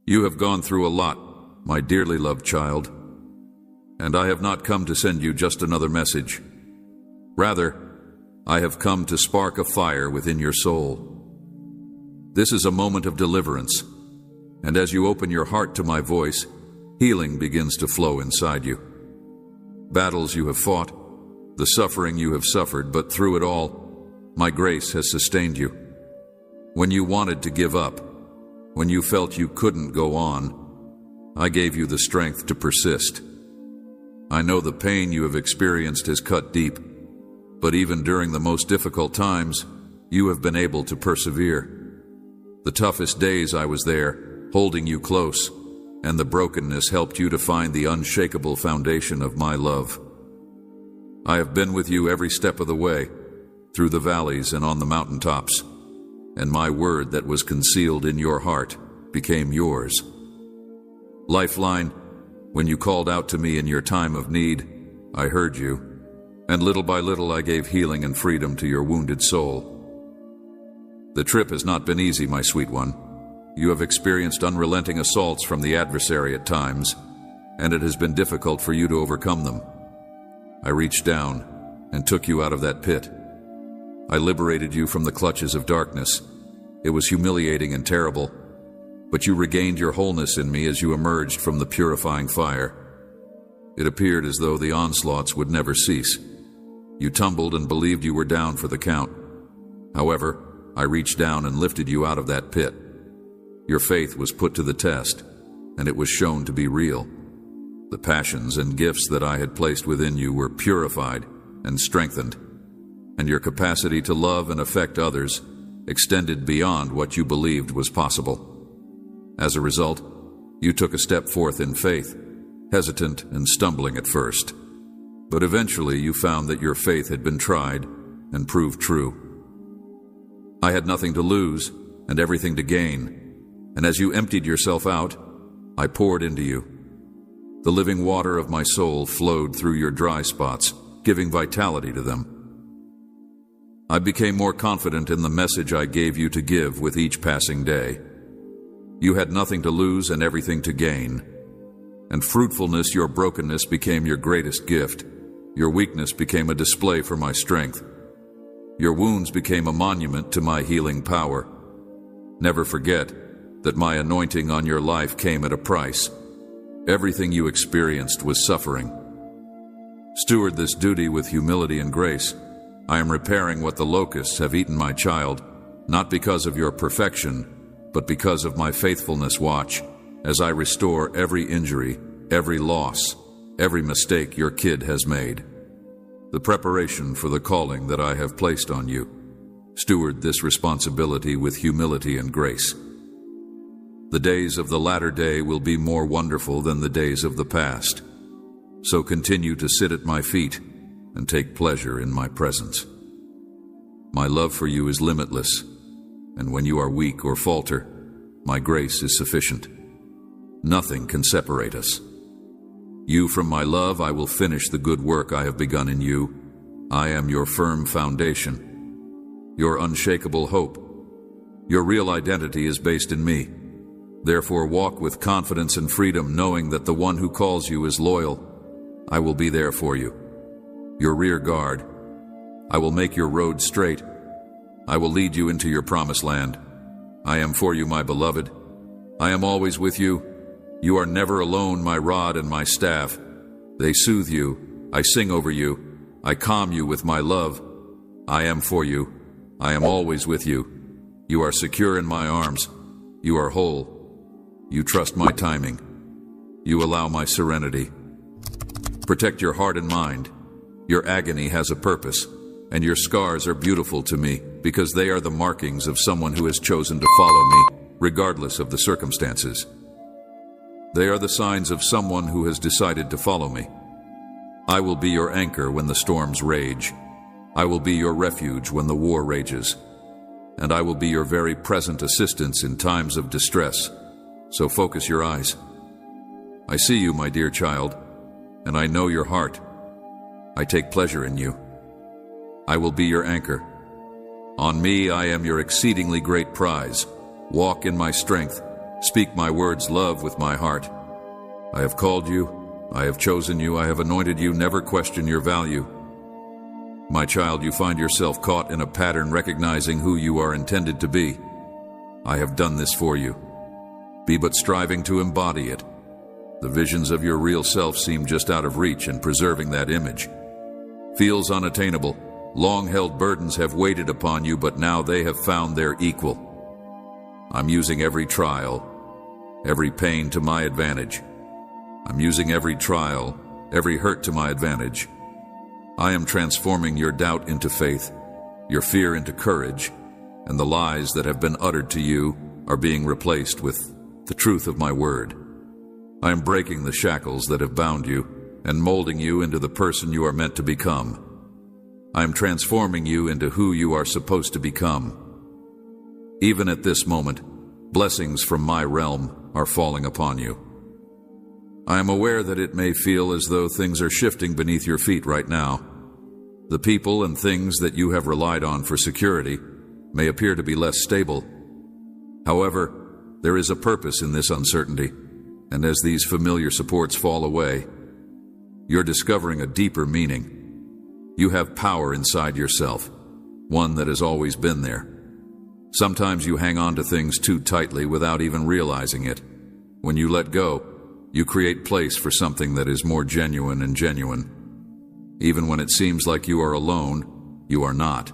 You have gone through a lot, my dearly loved child, and I have not come to send you just another message. Rather, I have come to spark a fire within your soul. This is a moment of deliverance, and as you open your heart to my voice, healing begins to flow inside you. Battles you have fought, the suffering you have suffered, but through it all, my grace has sustained you. When you wanted to give up, when you felt you couldn't go on, I gave you the strength to persist. I know the pain you have experienced has cut deep, but even during the most difficult times, you have been able to persevere. The toughest days I was there, holding you close, and the brokenness helped you to find the unshakable foundation of my love. I have been with you every step of the way, through the valleys and on the mountaintops, and my word that was concealed in your heart became yours. Lifeline, when you called out to me in your time of need, I heard you, and little by little I gave healing and freedom to your wounded soul. The trip has not been easy, my sweet one. You have experienced unrelenting assaults from the adversary at times, and it has been difficult for you to overcome them. I reached down and took you out of that pit. I liberated you from the clutches of darkness. It was humiliating and terrible, but you regained your wholeness in me as you emerged from the purifying fire. It appeared as though the onslaughts would never cease. You tumbled and believed you were down for the count. However, I reached down and lifted you out of that pit. Your faith was put to the test, and it was shown to be real. The passions and gifts that I had placed within you were purified and strengthened, and your capacity to love and affect others extended beyond what you believed was possible. As a result, you took a step forth in faith, hesitant and stumbling at first. But eventually you found that your faith had been tried and proved true. I had nothing to lose and everything to gain, and as you emptied yourself out, I poured into you. The living water of my soul flowed through your dry spots, giving vitality to them. I became more confident in the message I gave you to give with each passing day. You had nothing to lose and everything to gain. And fruitfulness, your brokenness, became your greatest gift. Your weakness became a display for my strength. Your wounds became a monument to my healing power. Never forget that my anointing on your life came at a price. Everything you experienced was suffering. Steward this duty with humility and grace. I am repairing what the locusts have eaten, my child, not because of your perfection, but because of my faithfulness. Watch as I restore every injury, every loss, every mistake your kid has made. The preparation for the calling that I have placed on you. Steward this responsibility with humility and grace. The days of the latter day will be more wonderful than the days of the past. So continue to sit at my feet and take pleasure in my presence. My love for you is limitless, and when you are weak or falter, my grace is sufficient. Nothing can separate us. You from my love, I will finish the good work I have begun in you. I am your firm foundation, your unshakable hope. Your real identity is based in me. Therefore, walk with confidence and freedom, knowing that the one who calls you is loyal. I will be there for you, your rear guard. I will make your road straight. I will lead you into your promised land. I am for you, my beloved. I am always with you. You are never alone, my rod and my staff. They soothe you. I sing over you. I calm you with my love. I am for you. I am always with you. You are secure in my arms. You are whole. You trust my timing. You allow my serenity. Protect your heart and mind. Your agony has a purpose, and your scars are beautiful to me because they are the markings of someone who has chosen to follow me, regardless of the circumstances. They are the signs of someone who has decided to follow me. I will be your anchor when the storms rage. I will be your refuge when the war rages. And I will be your very present assistance in times of distress. So focus your eyes. I see you, my dear child, and I know your heart. I take pleasure in you. I will be your anchor. On me I am your exceedingly great prize. Walk in my strength, Speak my words, love, with my heart. I have called you, I have chosen you, I have anointed you, never question your value. My child, you find yourself caught in a pattern recognizing who you are intended to be. I have done this for you. Be but striving to embody it. The visions of your real self seem just out of reach, and preserving that image feels unattainable. Long-held burdens have waited upon you, but now they have found their equal. I'm using every trial, every pain to my advantage. I'm using every trial, every hurt to my advantage. I am transforming your doubt into faith, your fear into courage, and the lies that have been uttered to you are being replaced with the truth of my word. I am breaking the shackles that have bound you and molding you into the person you are meant to become. I am transforming you into who you are supposed to become. Even at this moment, blessings from my realm are falling upon you. I am aware that it may feel as though things are shifting beneath your feet right now. The people and things that you have relied on for security may appear to be less stable. However, there is a purpose in this uncertainty, and as these familiar supports fall away, you're discovering a deeper meaning. You have power inside yourself, one that has always been there. Sometimes you hang on to things too tightly without even realizing it. When you let go, you create place for something that is more genuine and genuine. Even when it seems like you are alone, you are not.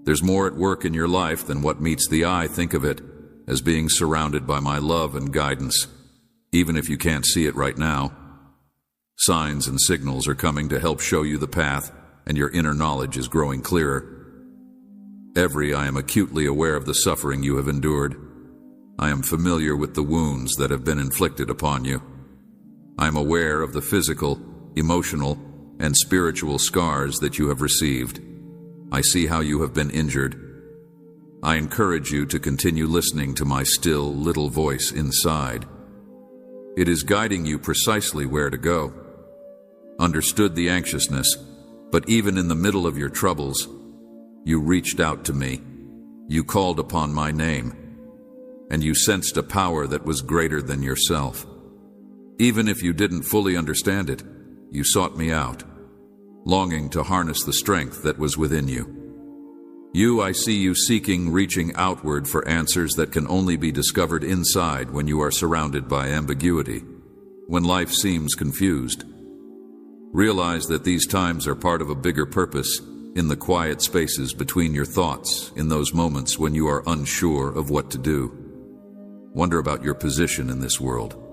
There's more at work in your life than what meets the eye. Think of it as being surrounded by my love and guidance, even if you can't see it right now. Signs and signals are coming to help show you the path, and your inner knowledge is growing clearer. I am acutely aware of the suffering you have endured. I am familiar with the wounds that have been inflicted upon you. I am aware of the physical, emotional, and spiritual scars that you have received. I see how you have been injured. I encourage you to continue listening to my still little voice inside. It is guiding you precisely where to go. Understood the anxiousness, but even in the middle of your troubles, you reached out to me. You called upon my name, and you sensed a power that was greater than yourself. Even if you didn't fully understand it, you sought me out, longing to harness the strength that was within you. I see you seeking, reaching outward for answers that can only be discovered inside when you are surrounded by ambiguity, when life seems confused. Realize that these times are part of a bigger purpose, in the quiet spaces between your thoughts, in those moments when you are unsure of what to do. Wonder about your position in this world.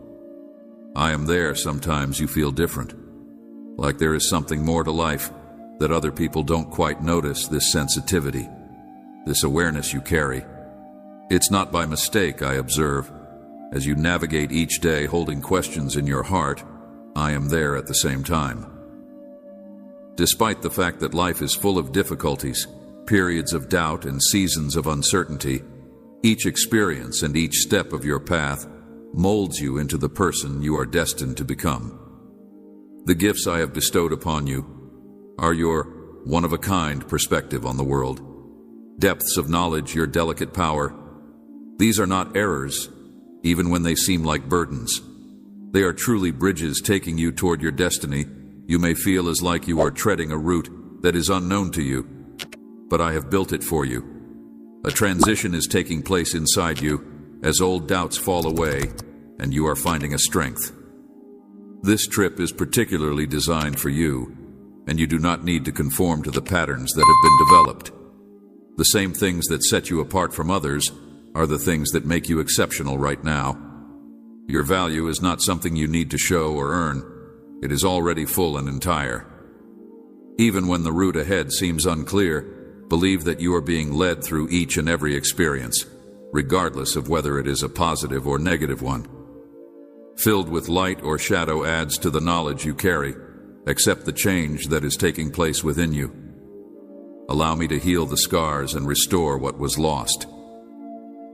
I am there. Sometimes you feel different, like there is something more to life that other people don't quite notice. This sensitivity, this awareness you carry. It's not by mistake, I observe. As you navigate each day holding questions in your heart, I am there at the same time. Despite the fact that life is full of difficulties, periods of doubt, and seasons of uncertainty, each experience and each step of your path molds you into the person you are destined to become. The gifts I have bestowed upon you are your one-of-a-kind perspective on the world, depths of knowledge, your delicate power. These are not errors, even when they seem like burdens. They are truly bridges taking you toward your destiny. You may feel as like you are treading a route that is unknown to you, but I have built it for you. A transition is taking place inside you as old doubts fall away and you are finding a strength. This trip is particularly designed for you, and you do not need to conform to the patterns that have been developed. The same things that set you apart from others are the things that make you exceptional right now. Your value is not something you need to show or earn. It is already full and entire. Even when the route ahead seems unclear, believe that you are being led through each and every experience, regardless of whether it is a positive or negative one. Filled with light or shadow adds to the knowledge you carry. Accept the change that is taking place within you. Allow me to heal the scars and restore what was lost.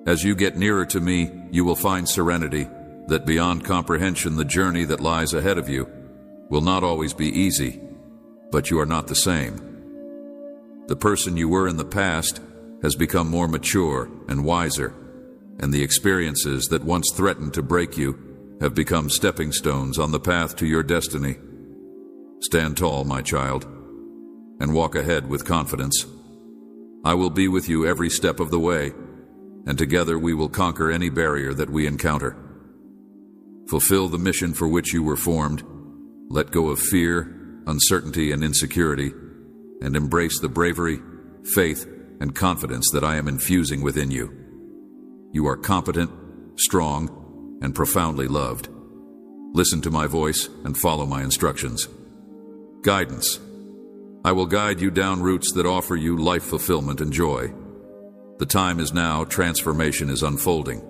As you get nearer to me, you will find serenity, that beyond comprehension, the journey that lies ahead of you will not always be easy, but you are not the same. The person you were in the past has become more mature and wiser, and the experiences that once threatened to break you have become stepping stones on the path to your destiny. Stand tall, my child, and walk ahead with confidence. I will be with you every step of the way, and together we will conquer any barrier that we encounter. Fulfill the mission for which you were formed. Let go of fear, uncertainty, and insecurity, and embrace the bravery, faith, and confidence that I am infusing within you. You are competent, strong, and profoundly loved. Listen to my voice and follow my instructions. Guidance. I will guide you down routes that offer you life fulfillment and joy. The time is now. Transformation is unfolding.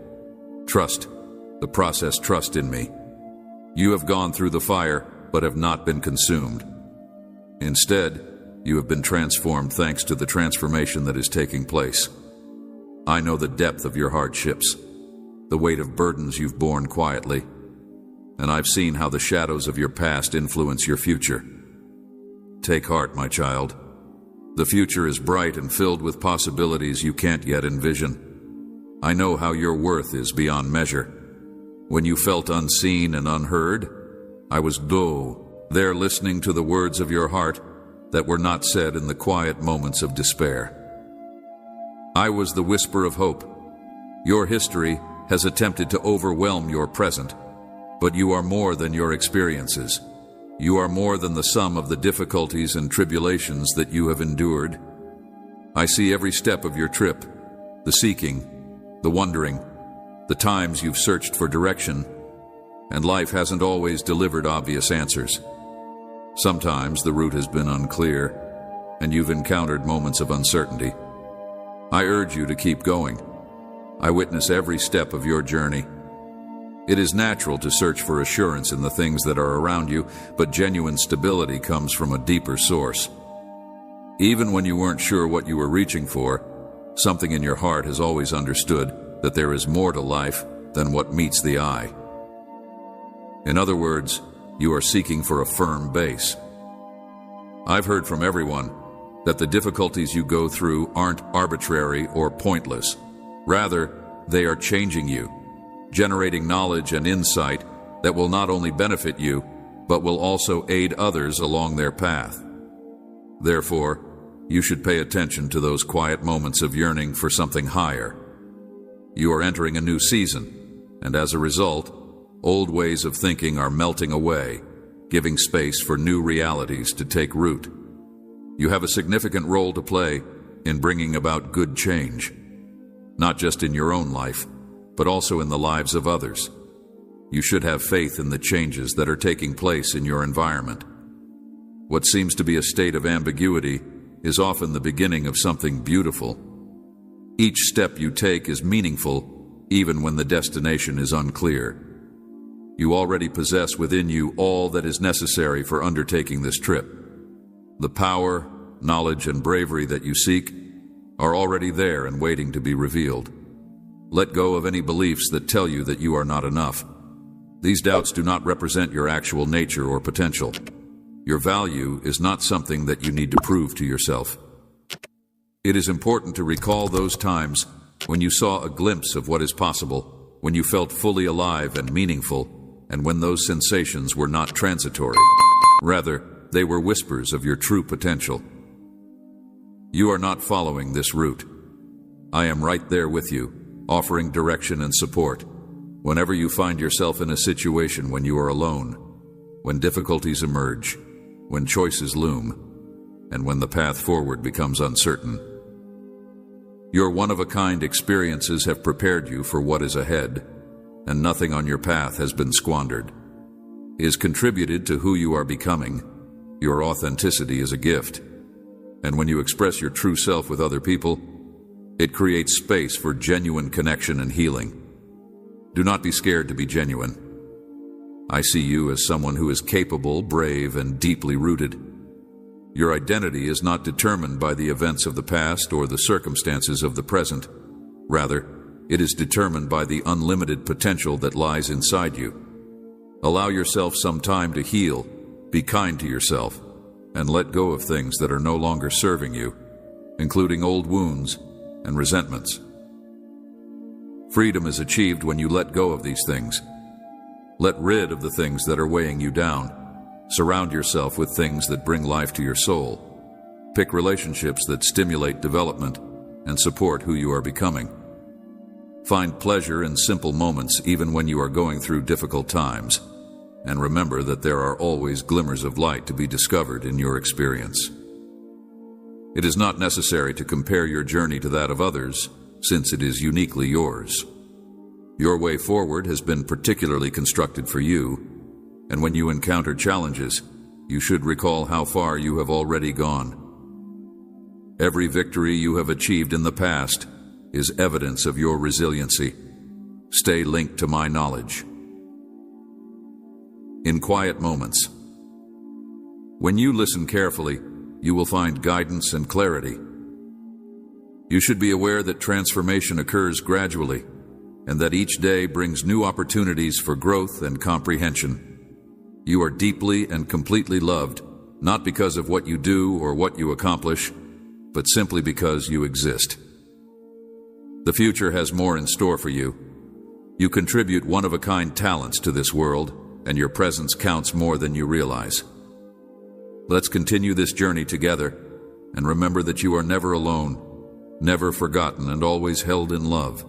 Trust the process. Trust in me. You have gone through the fire, but have not been consumed. Instead, you have been transformed thanks to the transformation that is taking place. I know the depth of your hardships, the weight of burdens you've borne quietly, and I've seen how the shadows of your past influence your future. Take heart, my child. The future is bright and filled with possibilities you can't yet envision. I know how your worth is beyond measure. When you felt unseen and unheard, I was there listening to the words of your heart that were not said in the quiet moments of despair. I was the whisper of hope. Your history has attempted to overwhelm your present, but you are more than your experiences. You are more than the sum of the difficulties and tribulations that you have endured. I see every step of your trip, the seeking, the wondering, the times you've searched for direction, and life hasn't always delivered obvious answers. Sometimes the route has been unclear, and you've encountered moments of uncertainty. I urge you to keep going. I witness every step of your journey. It is natural to search for assurance in the things that are around you, but genuine stability comes from a deeper source. Even when you weren't sure what you were reaching for, something in your heart has always understood that there is more to life than what meets the eye. In other words, you are seeking for a firm base. I've heard from everyone that the difficulties you go through aren't arbitrary or pointless. Rather, they are changing you, generating knowledge and insight that will not only benefit you, but will also aid others along their path. Therefore, you should pay attention to those quiet moments of yearning for something higher. You are entering a new season, and as a result, old ways of thinking are melting away, giving space for new realities to take root. You have a significant role to play in bringing about good change, not just in your own life, but also in the lives of others. You should have faith in the changes that are taking place in your environment. What seems to be a state of ambiguity is often the beginning of something beautiful. Each step you take is meaningful, even when the destination is unclear. You already possess within you all that is necessary for undertaking this trip. The power, knowledge, and bravery that you seek are already there and waiting to be revealed. Let go of any beliefs that tell you that you are not enough. These doubts do not represent your actual nature or potential. Your value is not something that you need to prove to yourself. It is important to recall those times when you saw a glimpse of what is possible, when you felt fully alive and meaningful, and when those sensations were not transitory. Rather, they were whispers of your true potential. You are not following this route. I am right there with you, offering direction and support. Whenever you find yourself in a situation when you are alone, when difficulties emerge, when choices loom, and when the path forward becomes uncertain. Your one-of-a-kind experiences have prepared you for what is ahead, and nothing on your path has been squandered. It has contributed to who you are becoming. Your authenticity is a gift, and when you express your true self with other people, it creates space for genuine connection and healing. Do not be scared to be genuine. I see you as someone who is capable, brave, and deeply rooted. Your identity is not determined by the events of the past or the circumstances of the present. Rather, it is determined by the unlimited potential that lies inside you. Allow yourself some time to heal, be kind to yourself, and let go of things that are no longer serving you, including old wounds and resentments. Freedom is achieved when you let go of these things. Let rid of the things that are weighing you down. Surround yourself with things that bring life to your soul. Pick relationships that stimulate development and support who you are becoming. Find pleasure in simple moments even when you are going through difficult times. And remember that there are always glimmers of light to be discovered in your experience. It is not necessary to compare your journey to that of others, since it is uniquely yours. Your way forward has been particularly constructed for you, and when you encounter challenges, you should recall how far you have already gone. Every victory you have achieved in the past is evidence of your resiliency. Stay linked to my knowledge. In quiet moments. When you listen carefully, you will find guidance and clarity. You should be aware that transformation occurs gradually, and that each day brings new opportunities for growth and comprehension. You are deeply and completely loved, not because of what you do or what you accomplish, but simply because you exist. The future has more in store for you. You contribute one-of-a-kind talents to this world, and your presence counts more than you realize. Let's continue this journey together, and remember that you are never alone, never forgotten, and always held in love.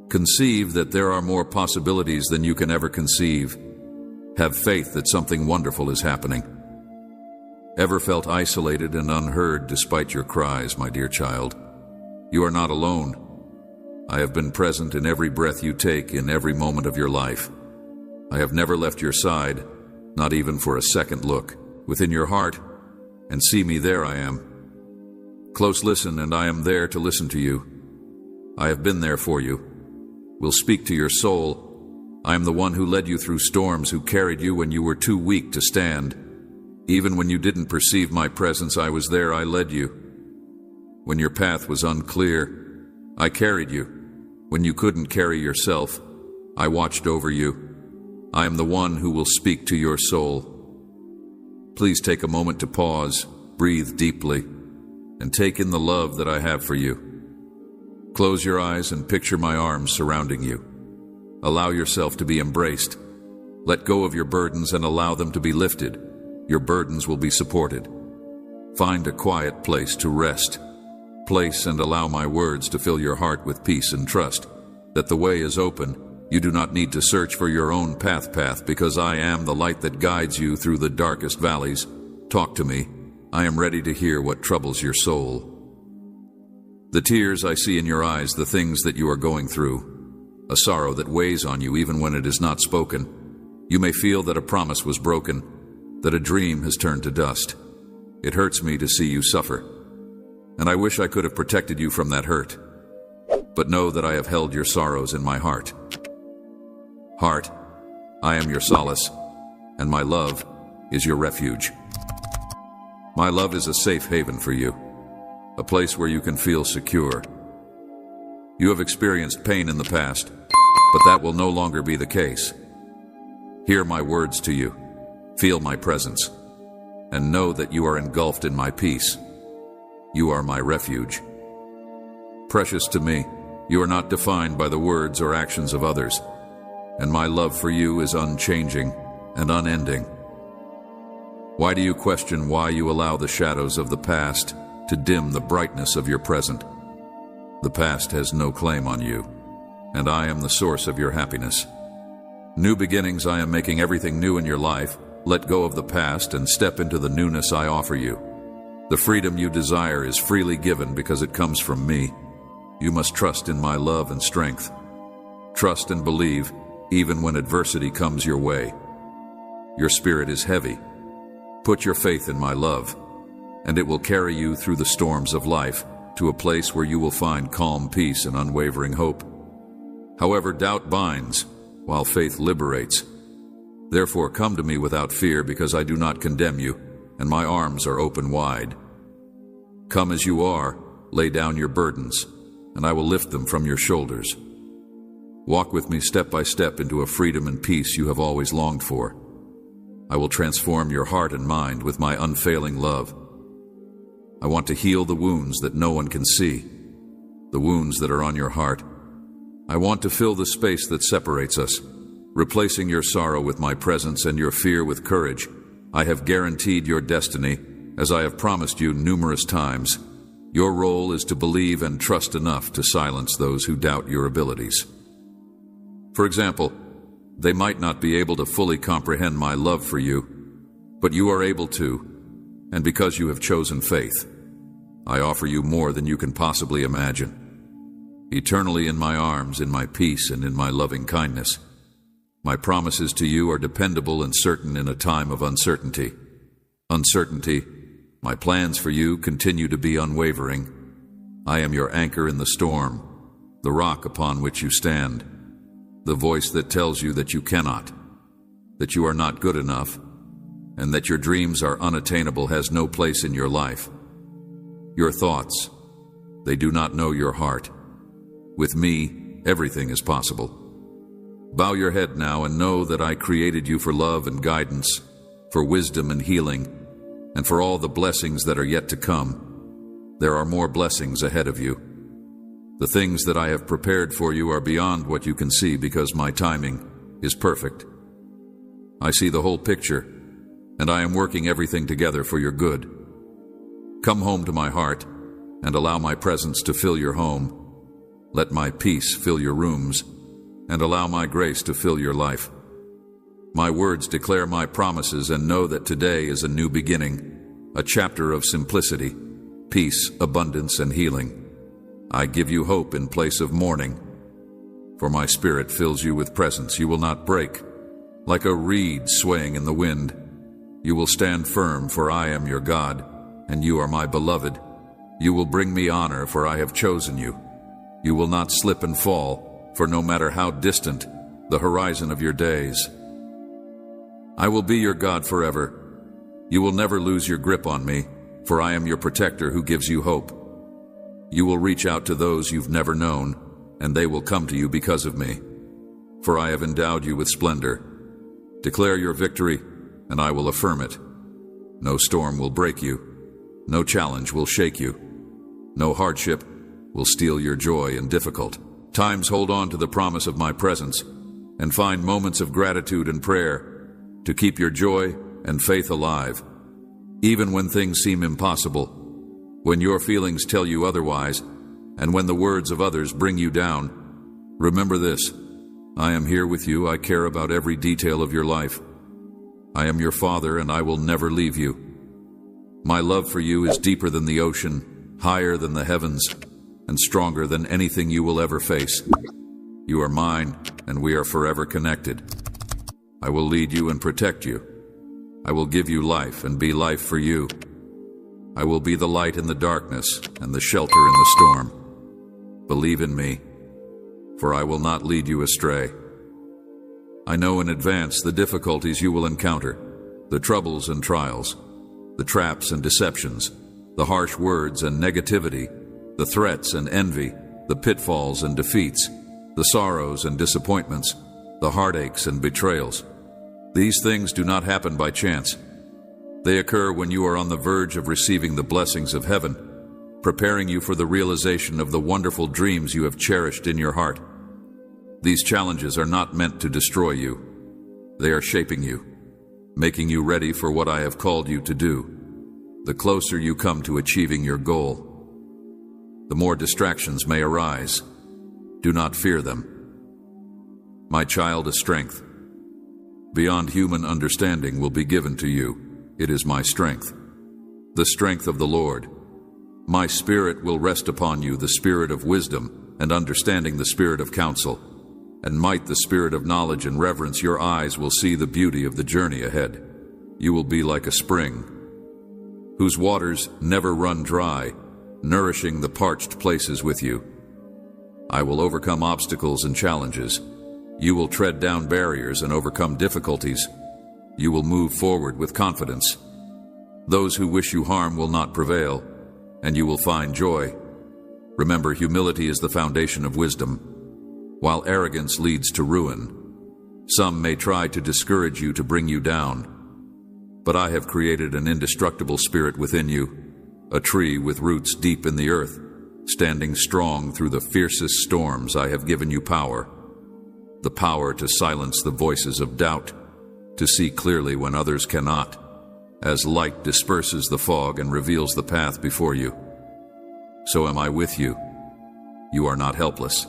Conceive that there are more possibilities than you can ever conceive. Have faith that something wonderful is happening. Ever felt isolated and unheard despite your cries, my dear child? You are not alone. I have been present in every breath you take, in every moment of your life. I have never left your side, not even for a second look. Within your heart, and see me, there I am. Close listen, and I am there to listen to you. I have been there for you. Will speak to your soul. I am the one who led you through storms, who carried you when you were too weak to stand. Even when you didn't perceive my presence, I was there, I led you. When your path was unclear, I carried you. When you couldn't carry yourself, I watched over you. I am the one who will speak to your soul. Please take a moment to pause, breathe deeply, and take in the love that I have for you. Close your eyes and picture my arms surrounding you. Allow yourself to be embraced. Let go of your burdens and allow them to be lifted. Your burdens will be supported. Find a quiet place to rest. Place and allow my words to fill your heart with peace and trust that the way is open. You do not need to search for your own path, because I am the light that guides you through the darkest valleys. Talk to me. I am ready to hear what troubles your soul. The tears I see in your eyes, the things that you are going through, a sorrow that weighs on you even when it is not spoken. You may feel that a promise was broken, that a dream has turned to dust. It hurts me to see you suffer, and I wish I could have protected you from that hurt. But know that I have held your sorrows in my heart. Heart, I am your solace, and my love is your refuge. My love is a safe haven for you, a place where you can feel secure. You have experienced pain in the past, but that will no longer be the case. Hear my words to you, feel my presence, and know that you are engulfed in my peace. You are my refuge. Precious to me, you are not defined by the words or actions of others, and my love for you is unchanging and unending. Why do you question why you allow the shadows of the past to dim the brightness of your present? The past has no claim on you, and I am the source of your happiness. New beginnings, I am making everything new in your life. Let go of the past and step into the newness I offer you. The freedom you desire is freely given because it comes from me. You must trust in my love and strength. Trust and believe even when adversity comes your way. Your spirit is heavy. Put your faith in my love, and it will carry you through the storms of life to a place where you will find calm peace and unwavering hope. However, doubt binds, while faith liberates. Therefore, come to me without fear, because I do not condemn you, and my arms are open wide. Come as you are, lay down your burdens, and I will lift them from your shoulders. Walk with me step by step into a freedom and peace you have always longed for. I will transform your heart and mind with my unfailing love. I want to heal the wounds that no one can see, the wounds that are on your heart, I want to fill the space that separates us, replacing your sorrow with my presence and your fear with courage. I have guaranteed your destiny, as I have promised you numerous times. Your role is to believe and trust enough to silence those who doubt your abilities. For example, they might not be able to fully comprehend my love for you, but you are able to, and because you have chosen faith, I offer you more than you can possibly imagine. Eternally in my arms, in my peace, and in my loving kindness. My promises to you are dependable and certain in a time of uncertainty. Uncertainty, my plans for you continue to be unwavering. I am your anchor in the storm, the rock upon which you stand, the voice that tells you that you cannot, that you are not good enough, and that your dreams are unattainable has no place in your life. Your thoughts, they do not know your heart. With me, everything is possible. Bow your head now and know that I created you for love and guidance, for wisdom and healing, and for all the blessings that are yet to come. There are more blessings ahead of you. The things that I have prepared for you are beyond what you can see because my timing is perfect. I see the whole picture, and I am working everything together for your good. Come home to my heart and allow my presence to fill your home. Let my peace fill your rooms, and allow my grace to fill your life. My words declare my promises and know that today is a new beginning, a chapter of simplicity, peace, abundance, and healing. I give you hope in place of mourning, for my spirit fills you with presence. You will not break, like a reed swaying in the wind. You will stand firm, for I am your God, and you are my beloved. You will bring me honor, for I have chosen you. You will not slip and fall, for no matter how distant the horizon of your days, I will be your God forever. You will never lose your grip on me, for I am your protector who gives you hope. You will reach out to those you've never known, and they will come to you because of me. For I have endowed you with splendor. Declare your victory, and I will affirm it. No storm will break you. No challenge will shake you. No hardship will steal your joy in difficult times. Hold on to the promise of my presence, and find moments of gratitude and prayer to keep your joy and faith alive. Even when things seem impossible, when your feelings tell you otherwise, and when the words of others bring you down, remember this: I am here with you. I care about every detail of your life. I am your Father, and I will never leave you. My love for you is deeper than the ocean, higher than the heavens, and stronger than anything you will ever face. You are mine, and we are forever connected. I will lead you and protect you. I will give you life and be life for you. I will be the light in the darkness and the shelter in the storm. Believe in me, for I will not lead you astray. I know in advance the difficulties you will encounter, the troubles and trials, the traps and deceptions, the harsh words and negativity, the threats and envy, the pitfalls and defeats, the sorrows and disappointments, the heartaches and betrayals. These things do not happen by chance. They occur when you are on the verge of receiving the blessings of heaven, preparing you for the realization of the wonderful dreams you have cherished in your heart. These challenges are not meant to destroy you. They are shaping you, making you ready for what I have called you to do. The closer you come to achieving your goal, the more distractions may arise. Do not fear them. My child, a strength beyond human understanding will be given to you. It is my strength, the strength of the Lord. My spirit will rest upon you, the spirit of wisdom and understanding, the spirit of counsel and might, the spirit of knowledge and reverence. Your eyes will see the beauty of the journey ahead. You will be like a spring whose waters never run dry, nourishing the parched places with you. I will overcome obstacles and challenges. You will tread down barriers and overcome difficulties. You will move forward with confidence. Those who wish you harm will not prevail, and you will find joy. Remember, humility is the foundation of wisdom, while arrogance leads to ruin. Some may try to discourage you, to bring you down, but I have created an indestructible spirit within you, a tree with roots deep in the earth. standing strong through the fiercest storms. I have given you power, the power to silence the voices of doubt, to see clearly when others cannot, as light disperses the fog and reveals the path before you. So am I with you. You are not helpless,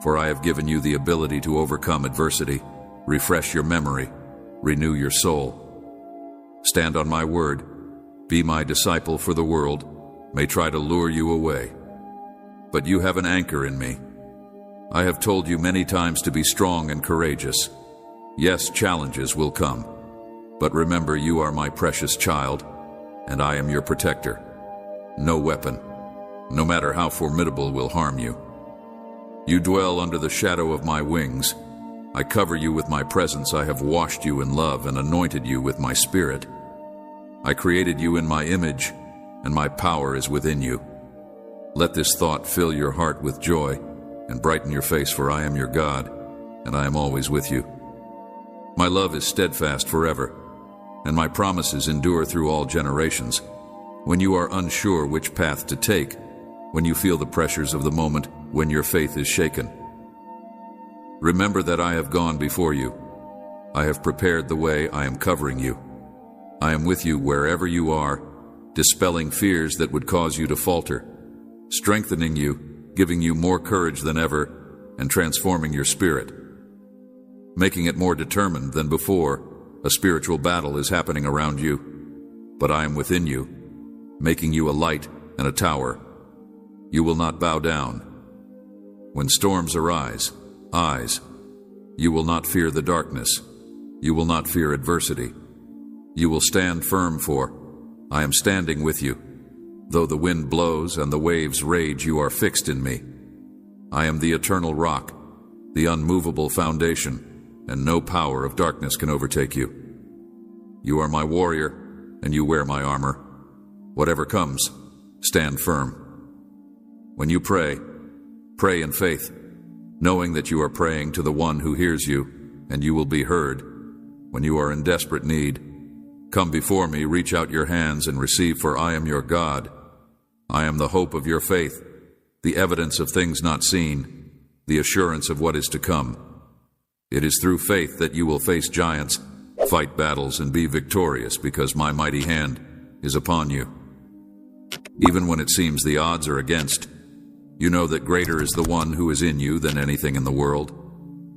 for I have given you the ability to overcome adversity, refresh your memory, renew your soul. Stand on my word, be my disciple, for the world may try to lure you away. But you have an anchor in me. I have told you many times to be strong and courageous. Yes, challenges will come, but remember, you are my precious child, and I am your protector. No weapon, no matter how formidable, will harm you. You dwell under the shadow of my wings. I cover you with my presence. I have washed you in love and anointed you with my spirit. I created you in my image, and my power is within you. Let this thought fill your heart with joy and brighten your face, for I am your God, and I am always with you. My love is steadfast forever, and my promises endure through all generations. When you are unsure which path to take, when you feel the pressures of the moment, when your faith is shaken, remember that I have gone before you. I have prepared the way. I am covering you. I am with you wherever you are, dispelling fears that would cause you to falter, strengthening you, giving you more courage than ever, and transforming your spirit, making it more determined than before. A spiritual battle is happening around you, but I am within you, making you a light and a tower. You will not bow down. When storms arise, you will not fear the darkness. You will not fear adversity. You will stand firm, for I am standing with you. Though the wind blows and the waves rage, you are fixed in me. I am the eternal rock, the unmovable foundation, and no power of darkness can overtake you. You are my warrior, and you wear my armor. Whatever comes, stand firm. When you pray, pray in faith, knowing that you are praying to the one who hears you, and you will be heard. When you are in desperate need, come before me, reach out your hands and receive, for I am your God. I am the hope of your faith, the evidence of things not seen, the assurance of what is to come. It is through faith that you will face giants, fight battles, and be victorious, because my mighty hand is upon you. Even when it seems the odds are against, you know that greater is the one who is in you than anything in the world.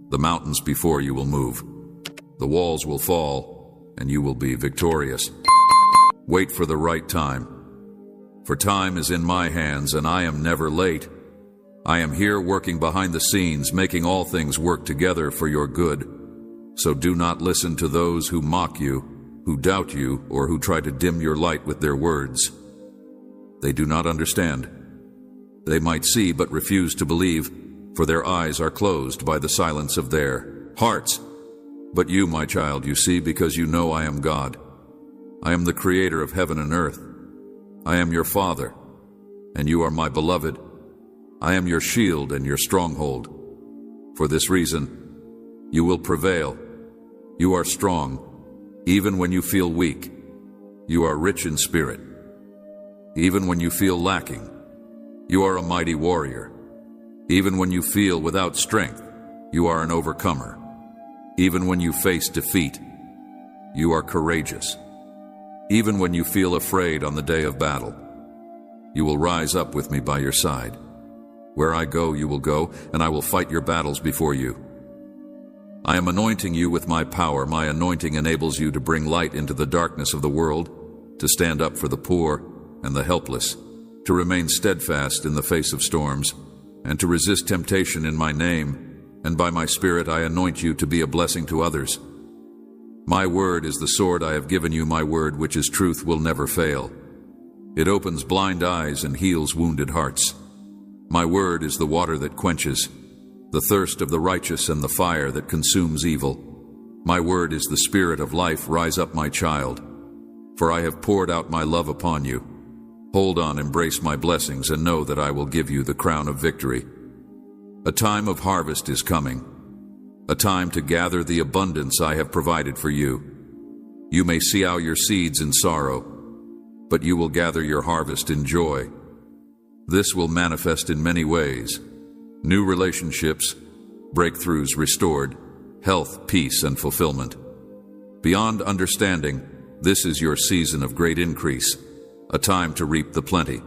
The mountains before you will move. The walls will fall, and you will be victorious. Wait for the right time, for time is in my hands, and I am never late. I am here working behind the scenes, making all things work together for your good. So do not listen to those who mock you, who doubt you, or who try to dim your light with their words. They do not understand. They might see but refuse to believe, for their eyes are closed by the silence of their hearts. But you, my child, you see, because you know I am God. I am the creator of heaven and earth. I am your Father, and you are my beloved. I am your shield and your stronghold. For this reason, you will prevail. You are strong, even when you feel weak. You are rich in spirit. Even when you feel lacking, you are a mighty warrior. Even when you feel without strength, you are an overcomer. Even when you face defeat, you are courageous. Even when you feel afraid on the day of battle, you will rise up with me by your side. Where I go, you will go, and I will fight your battles before you. I am anointing you with my power. My anointing enables you to bring light into the darkness of the world, to stand up for the poor and the helpless, to remain steadfast in the face of storms, and to resist temptation in my name. And by my Spirit I anoint you to be a blessing to others. My word is the sword I have given you. My word, which is truth, will never fail. It opens blind eyes and heals wounded hearts. My word is the water that quenches the thirst of the righteous and the fire that consumes evil. My word is the spirit of life. Rise up, my child, for I have poured out my love upon you. Hold on, embrace my blessings, and know that I will give you the crown of victory. A time of harvest is coming, a time to gather the abundance I have provided for you. You may see out your seeds in sorrow, but you will gather your harvest in joy. This will manifest in many ways: new relationships, breakthroughs restored, health, peace, and fulfillment. Beyond understanding, this is your season of great increase, a time to reap the plenty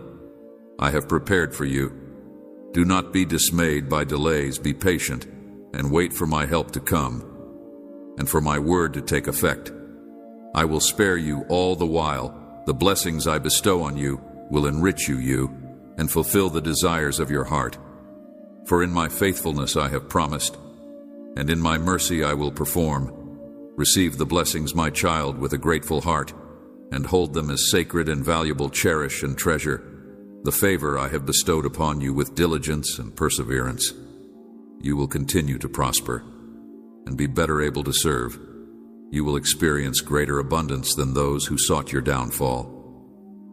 I have prepared for you. Do not be dismayed by delays. Be patient and wait for my help to come and for my word to take effect. I will spare you all the while. The blessings I bestow on you will enrich you and fulfill the desires of your heart. For in my faithfulness I have promised, and in my mercy I will perform. Receive the blessings, my child, with a grateful heart, and hold them as sacred and valuable. Cherish and treasure the favor I have bestowed upon you with diligence and perseverance. You will continue to prosper and be better able to serve. You will experience greater abundance than those who sought your downfall.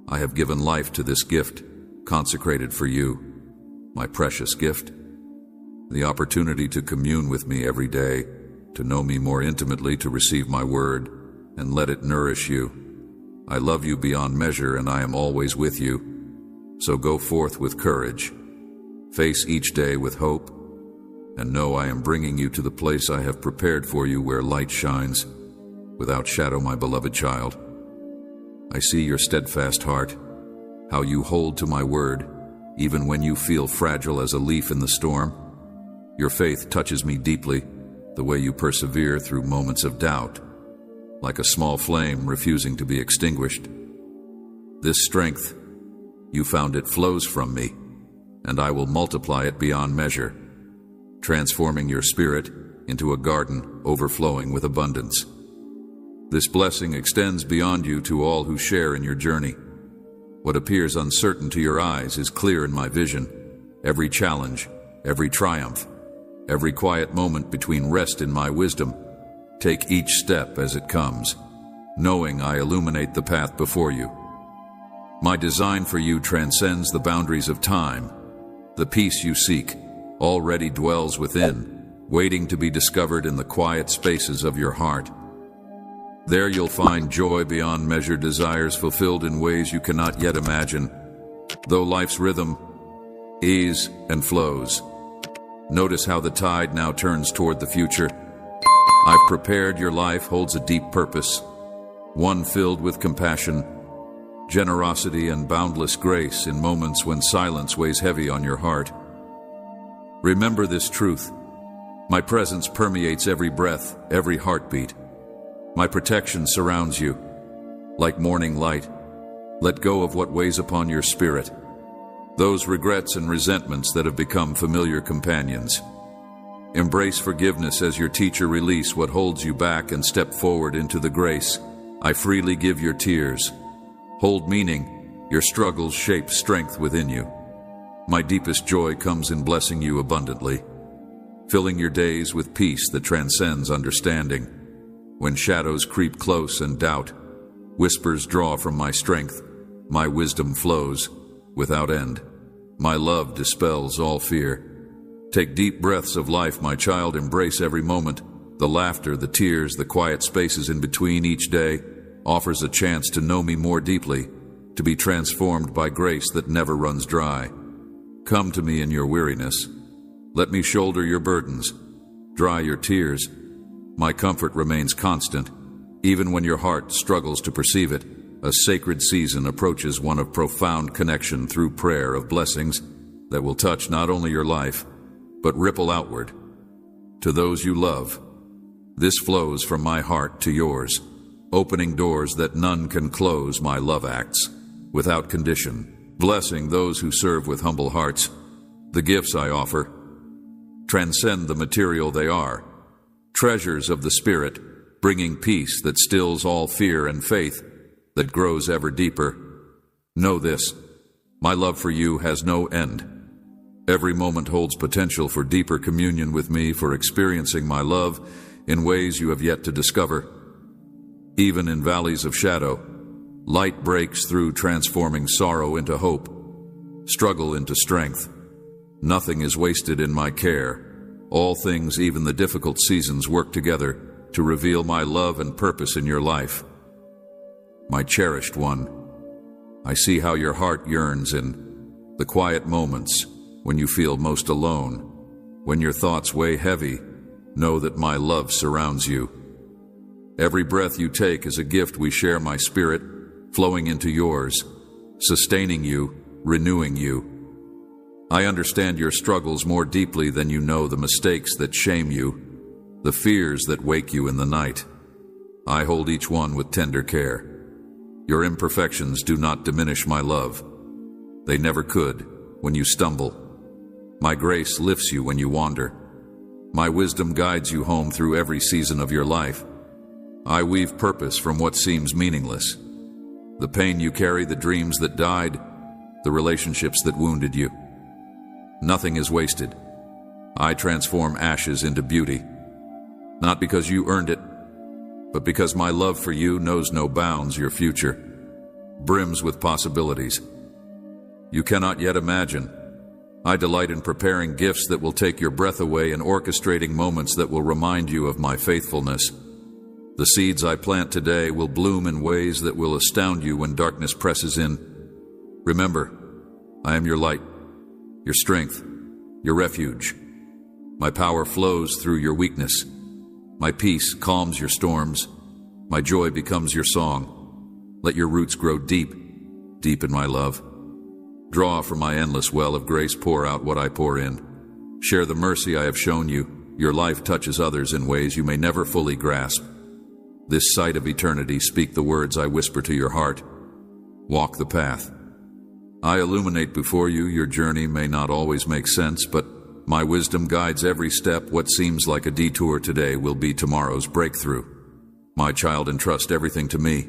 I have given life to this gift, consecrated for you, my precious gift, the opportunity to commune with me every day, to know me more intimately, to receive my word, and let it nourish you. I love you beyond measure, and I am always with you. So go forth with courage. Face each day with hope, and know I am bringing you to the place I have prepared for you, where light shines without shadow, my beloved child. I see your steadfast heart, how you hold to my word, even when you feel fragile as a leaf in the storm. Your faith touches me deeply, the way you persevere through moments of doubt, like a small flame refusing to be extinguished. This strength, you found it, flows from me, and I will multiply it beyond measure, transforming your spirit into a garden overflowing with abundance. This blessing extends beyond you to all who share in your journey. What appears uncertain to your eyes is clear in my vision. Every challenge, every triumph, every quiet moment between rest in my wisdom. Take each step as it comes, knowing I illuminate the path before you. My design for you transcends the boundaries of time. The peace you seek already dwells within, waiting to be discovered in the quiet spaces of your heart. There you'll find joy beyond measure, desires fulfilled in ways you cannot yet imagine. Though life's rhythm ebbs and flows, notice how the tide now turns toward the future. I've prepared your life holds a deep purpose, one filled with compassion, generosity, and boundless grace in moments when silence weighs heavy on your heart. Remember this truth: my presence permeates every breath, every heartbeat. My protection surrounds you like morning light. Let go of what weighs upon your spirit, those regrets and resentments that have become familiar companions. Embrace forgiveness as your teacher. Release what holds you back and step forward into the grace I freely give. Your tears hold meaning. Your struggles shape strength within you. My deepest joy comes in blessing you abundantly, filling your days with peace that transcends understanding. When shadows creep close and doubt whispers draw from my strength, my wisdom flows without end. My love dispels all fear. Take deep breaths of life, my child. Embrace every moment, the laughter, the tears, the quiet spaces in between. Each day offers a chance to know me more deeply, to be transformed by grace that never runs dry. Come to me in your weariness. Let me shoulder your burdens, dry your tears. My comfort remains constant, even when your heart struggles to perceive it. A sacred season approaches, one of profound connection through prayer, of blessings that will touch not only your life, but ripple outward to those you love. This flows from my heart to yours, opening doors that none can close. My love acts without condition, blessing those who serve with humble hearts. The gifts I offer transcend the material they are, treasures of the Spirit, bringing peace that stills all fear and faith that grows ever deeper. Know this: my love for you has no end. Every moment holds potential for deeper communion with me, for experiencing my love in ways you have yet to discover. Even in valleys of shadow, light breaks through, transforming sorrow into hope, struggle into strength. Nothing is wasted in my care. All things, even the difficult seasons, work together to reveal my love and purpose in your life. My cherished one, I see how your heart yearns in The quiet moments when you feel most alone, when your thoughts weigh heavy, know that my love surrounds you. Every breath you take is a gift we share, my spirit, flowing into yours, sustaining you, renewing you. I understand your struggles more deeply than you know, the mistakes that shame you, the fears that wake you in the night. I hold each one with tender care. Your imperfections do not diminish my love. They never could when you stumble. My grace lifts you when you wander. My wisdom guides you home through every season of your life. I weave purpose from what seems meaningless. The pain you carry, the dreams that died, the relationships that wounded you. Nothing is wasted. I transform ashes into beauty. Not because you earned it, but because my love for you knows no bounds. Your future brims with possibilities you cannot yet imagine. I delight in preparing gifts that will take your breath away and orchestrating moments that will remind you of my faithfulness. The seeds I plant today will bloom in ways that will astound you when darkness presses in. Remember, I am your light, your strength, your refuge. My power flows through your weakness. My peace calms your storms. My joy becomes your song. Let your roots grow deep, deep in my love. Draw from my endless well of grace, pour out what I pour in. Share the mercy I have shown you. Your life touches others in ways you may never fully grasp. This sight of eternity, speak the words I whisper to your heart. Walk the path I illuminate before you. Your journey may not always make sense, but my wisdom guides every step. What seems like a detour today will be tomorrow's breakthrough. My child, entrust everything to me.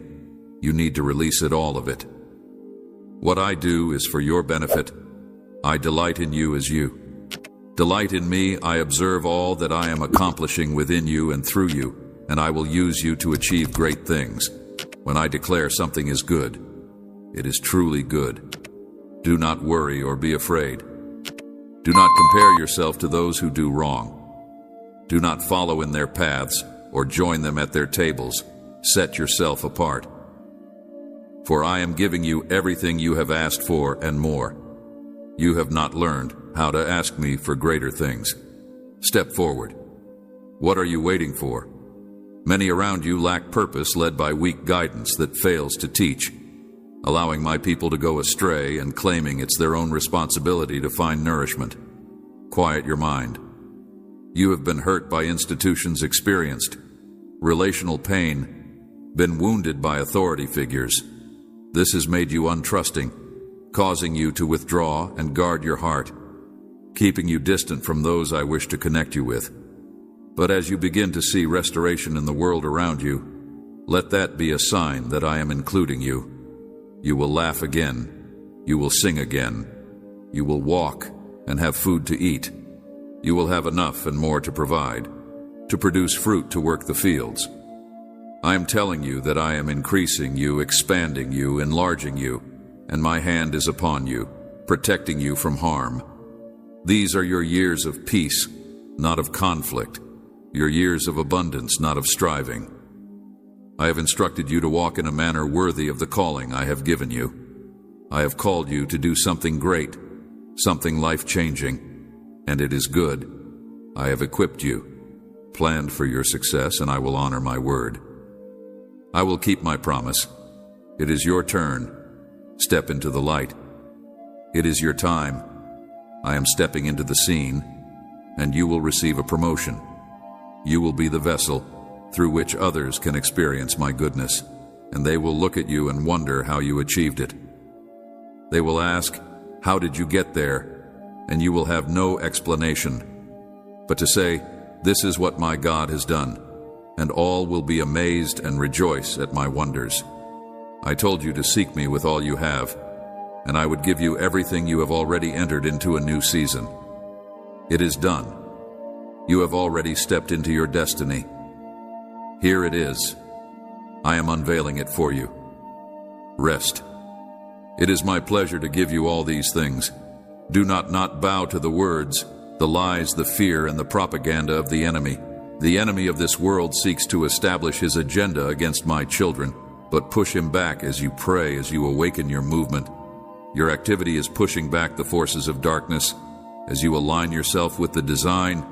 You need to release it, all of it. What I do is for your benefit. I delight in you as you delight in me. I observe all that I am accomplishing within you and through you, and I will use you to achieve great things. When I declare something is good, it is truly good. Do not worry or be afraid. Do not compare yourself to those who do wrong. Do not follow in their paths or join them at their tables. Set yourself apart. For I am giving you everything you have asked for and more. You have not learned how to ask me for greater things. Step forward. What are you waiting for? Many around you lack purpose, led by weak guidance that fails to teach, allowing my people to go astray and claiming it's their own responsibility to find nourishment. Quiet your mind. You have been hurt by institutions, experienced relational pain, been wounded by authority figures. This has made you untrusting, causing you to withdraw and guard your heart, keeping you distant from those I wish to connect you with. But as you begin to see restoration in the world around you, let that be a sign that I am including you. You will laugh again. You will sing again. You will walk and have food to eat. You will have enough and more to provide, to produce fruit, to work the fields. I am telling you that I am increasing you, expanding you, enlarging you, and my hand is upon you, protecting you from harm. These are your years of peace, not of conflict, your years of abundance, not of striving. I have instructed you to walk in a manner worthy of the calling I have given you. I have called you to do something great, something life-changing, and it is good. I have equipped you, planned for your success, and I will honor my word. I will keep my promise. It is your turn. Step into the light. It is your time. I am stepping into the scene, and you will receive a promotion. You will be the vessel through which others can experience my goodness, and they will look at you and wonder how you achieved it. They will ask, "How did you get there?" And you will have no explanation, but to say, "This is what my God has done," and all will be amazed and rejoice at my wonders. I told you to seek me with all you have, and I would give you everything. You have already entered into a new season. It is done. You have already stepped into your destiny. Here it is. I am unveiling it for you. Rest. It is my pleasure to give you all these things. Do not bow to the words, the lies, the fear, and the propaganda of the enemy. The enemy of this world seeks to establish his agenda against my children, but push him back as you pray, as you awaken your movement. Your activity is pushing back the forces of darkness as you align yourself with the design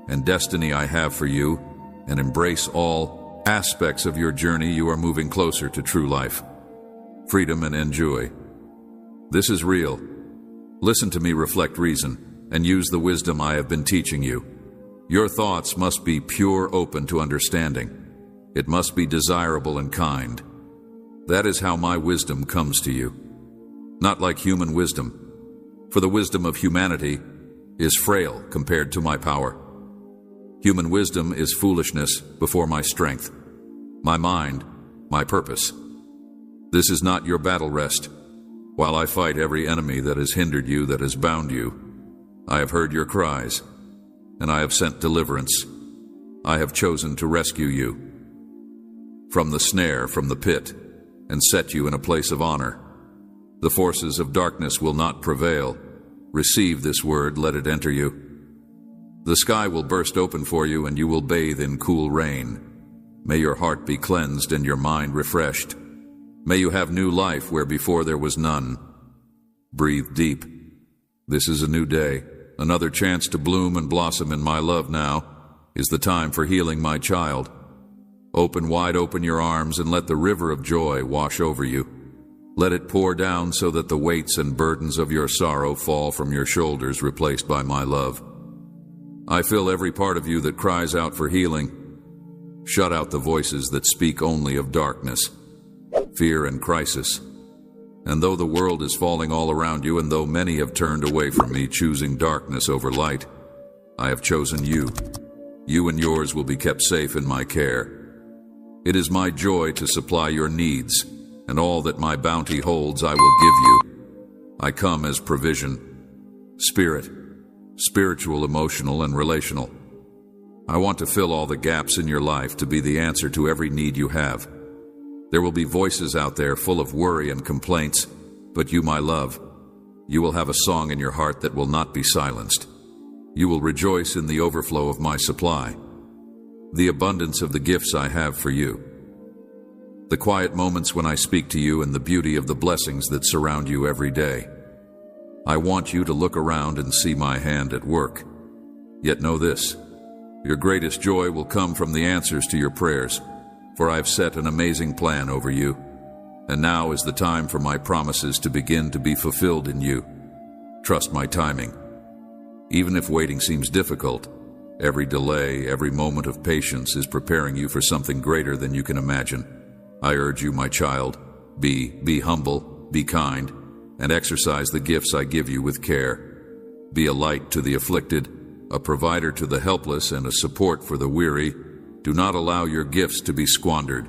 and destiny I have for you and embrace all aspects of your journey. You are moving closer to true life, freedom, and enjoy. This is real. Listen to me, reflect reason, and use the wisdom I have been teaching you. Your thoughts must be pure, open to understanding. It must be desirable and kind. That is how my wisdom comes to you. Not like human wisdom, for the wisdom of humanity is frail compared to my power. Human wisdom is foolishness before my strength, my mind, my purpose. This is not your battle rest. While I fight every enemy that has hindered you, that has bound you, I have heard your cries, and I have sent deliverance. I have chosen to rescue you from the snare, from the pit, and set you in a place of honor. The forces of darkness will not prevail. Receive this word, let it enter you. The sky will burst open for you, and you will bathe in cool rain. May your heart be cleansed and your mind refreshed. May you have new life where before there was none. Breathe deep. This is a new day, another chance to bloom and blossom in my love. Now is the time for healing, my child. Open wide open your arms and let the river of joy wash over you. Let it pour down so that the weights and burdens of your sorrow fall from your shoulders, replaced by my love. I fill every part of you that cries out for healing. Shut out the voices that speak only of darkness, fear, and crisis. And though the world is falling all around you, and though many have turned away from me, choosing darkness over light, I have chosen you. You and yours will be kept safe in my care. It is my joy to supply your needs, and all that my bounty holds I will give you. I come as provision, spirit, spiritual, emotional, and relational. I want to fill all the gaps in your life, to be the answer to every need you have. There will be voices out there full of worry and complaints, but you, my love, you will have a song in your heart that will not be silenced. You will rejoice in the overflow of my supply, the abundance of the gifts I have for you, the quiet moments when I speak to you, and the beauty of the blessings that surround you every day. I want you to look around and see my hand at work. Yet know this, your greatest joy will come from the answers to your prayers, for I have set an amazing plan over you, and now is the time for my promises to begin to be fulfilled in you. Trust my timing. Even if waiting seems difficult, every delay, every moment of patience is preparing you for something greater than you can imagine. I urge you, my child, be humble, be kind, and exercise the gifts I give you with care. Be a light to the afflicted, a provider to the helpless, and a support for the weary. Do not allow your gifts to be squandered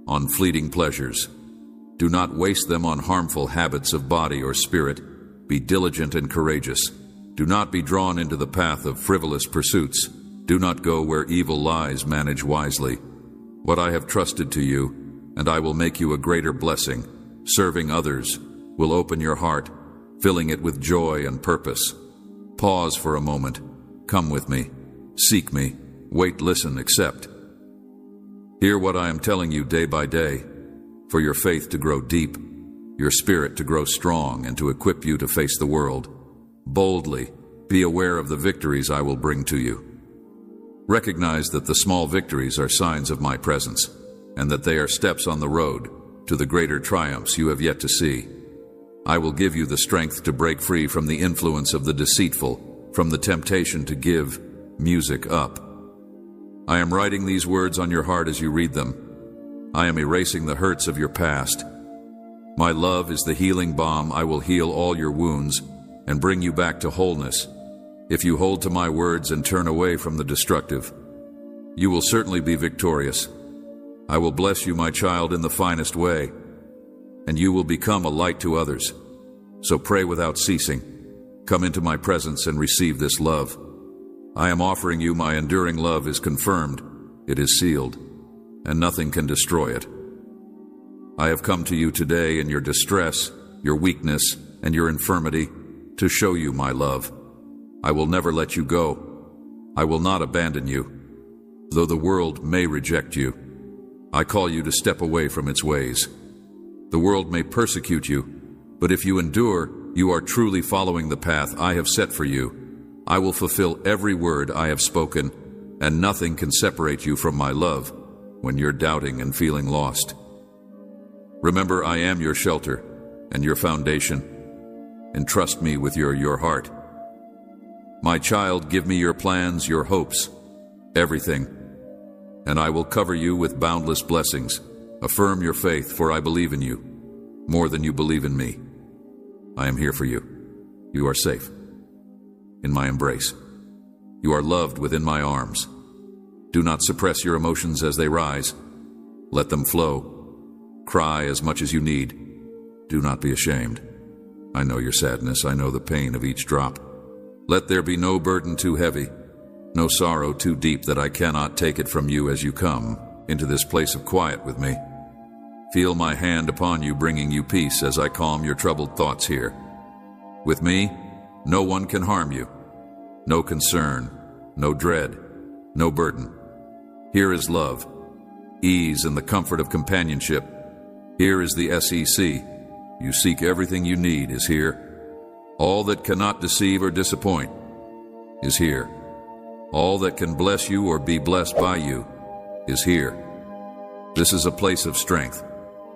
on fleeting pleasures. Do not waste them on harmful habits of body or spirit. Be diligent and courageous. Do not be drawn into the path of frivolous pursuits. Do not go where evil lies. Manage wisely what I have trusted to you, and I will make you a greater blessing. Serving others will open your heart, filling it with joy and purpose. Pause for a moment. Come with me. Seek me. Wait, listen, accept. Hear what I am telling you day by day, for your faith to grow deep, your spirit to grow strong, and to equip you to face the world boldly. Be aware of the victories I will bring to you. Recognize that the small victories are signs of my presence, and that they are steps on the road to the greater triumphs you have yet to see. I will give you the strength to break free from the influence of the deceitful, from the temptation to give music up. I am writing these words on your heart as you read them. I am erasing the hurts of your past. My love is the healing balm. I will heal all your wounds and bring you back to wholeness. If you hold to my words and turn away from the destructive, you will certainly be victorious. I will bless you, my child, in the finest way, and you will become a light to others. So pray without ceasing. Come into my presence and receive this love. I am offering you my enduring love. Is confirmed, it is sealed, and nothing can destroy it. I have come to you today in your distress, your weakness, and your infirmity, to show you my love. I will never let you go. I will not abandon you. Though the world may reject you, I call you to step away from its ways. The world may persecute you, But if you endure, you are truly following the path I have set for you. I will fulfill every word I have spoken, and nothing can separate you from my love when you're doubting and feeling lost. Remember, I am your shelter and your foundation. Entrust me with your heart. My child, give me your plans, your hopes, everything, and I will cover you with boundless blessings. Affirm your faith, for I believe in you more than you believe in me. I am here for you. You are safe in my embrace. You are loved within my arms. Do not suppress your emotions as they rise. Let them flow. Cry as much as you need. Do not be ashamed. I know your sadness. I know the pain of each drop. Let there be no burden too heavy, no sorrow too deep that I cannot take it from you as you come into this place of quiet with me. Feel my hand upon you, bringing you peace as I calm your troubled thoughts here. With me, no one can harm you. No concern, no dread, no burden. Here is love, ease, and the comfort of companionship. Here is the SEC. You seek everything you need is here. All that cannot deceive or disappoint is here. All that can bless you or be blessed by you is here. This is a place of strength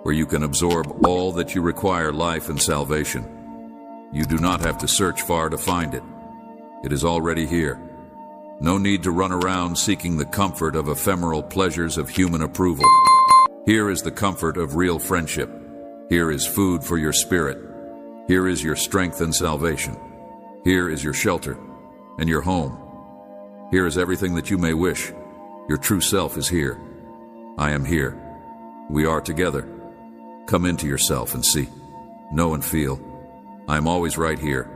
where you can absorb all that you require, life and salvation. You do not have to search far to find it. It is already here. No need to run around seeking the comfort of ephemeral pleasures of human approval. Here is the comfort of real friendship. Here is food for your spirit. Here is your strength and salvation. Here is your shelter and your home. Here is everything that you may wish. Your true self is here. I am here. We are together. Come into yourself and see, know and feel. I am always right here,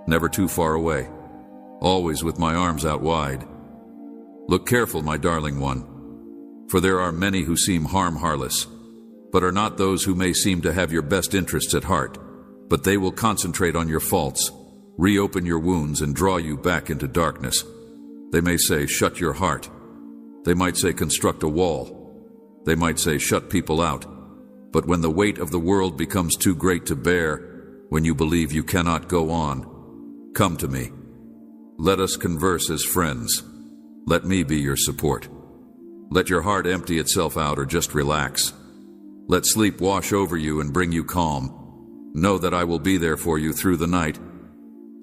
never too far away, always with my arms out wide. Look careful, my darling one, for there are many who seem harmless, but are not those who may seem to have your best interests at heart. But they will concentrate on your faults, reopen your wounds, and draw you back into darkness. They may say, shut your heart. They might say, construct a wall. They might say, shut people out. But when the weight of the world becomes too great to bear, when you believe you cannot go on, come to me. Let us converse as friends. Let me be your support. Let your heart empty itself out or just relax. Let sleep wash over you and bring you calm. Know that I will be there for you through the night.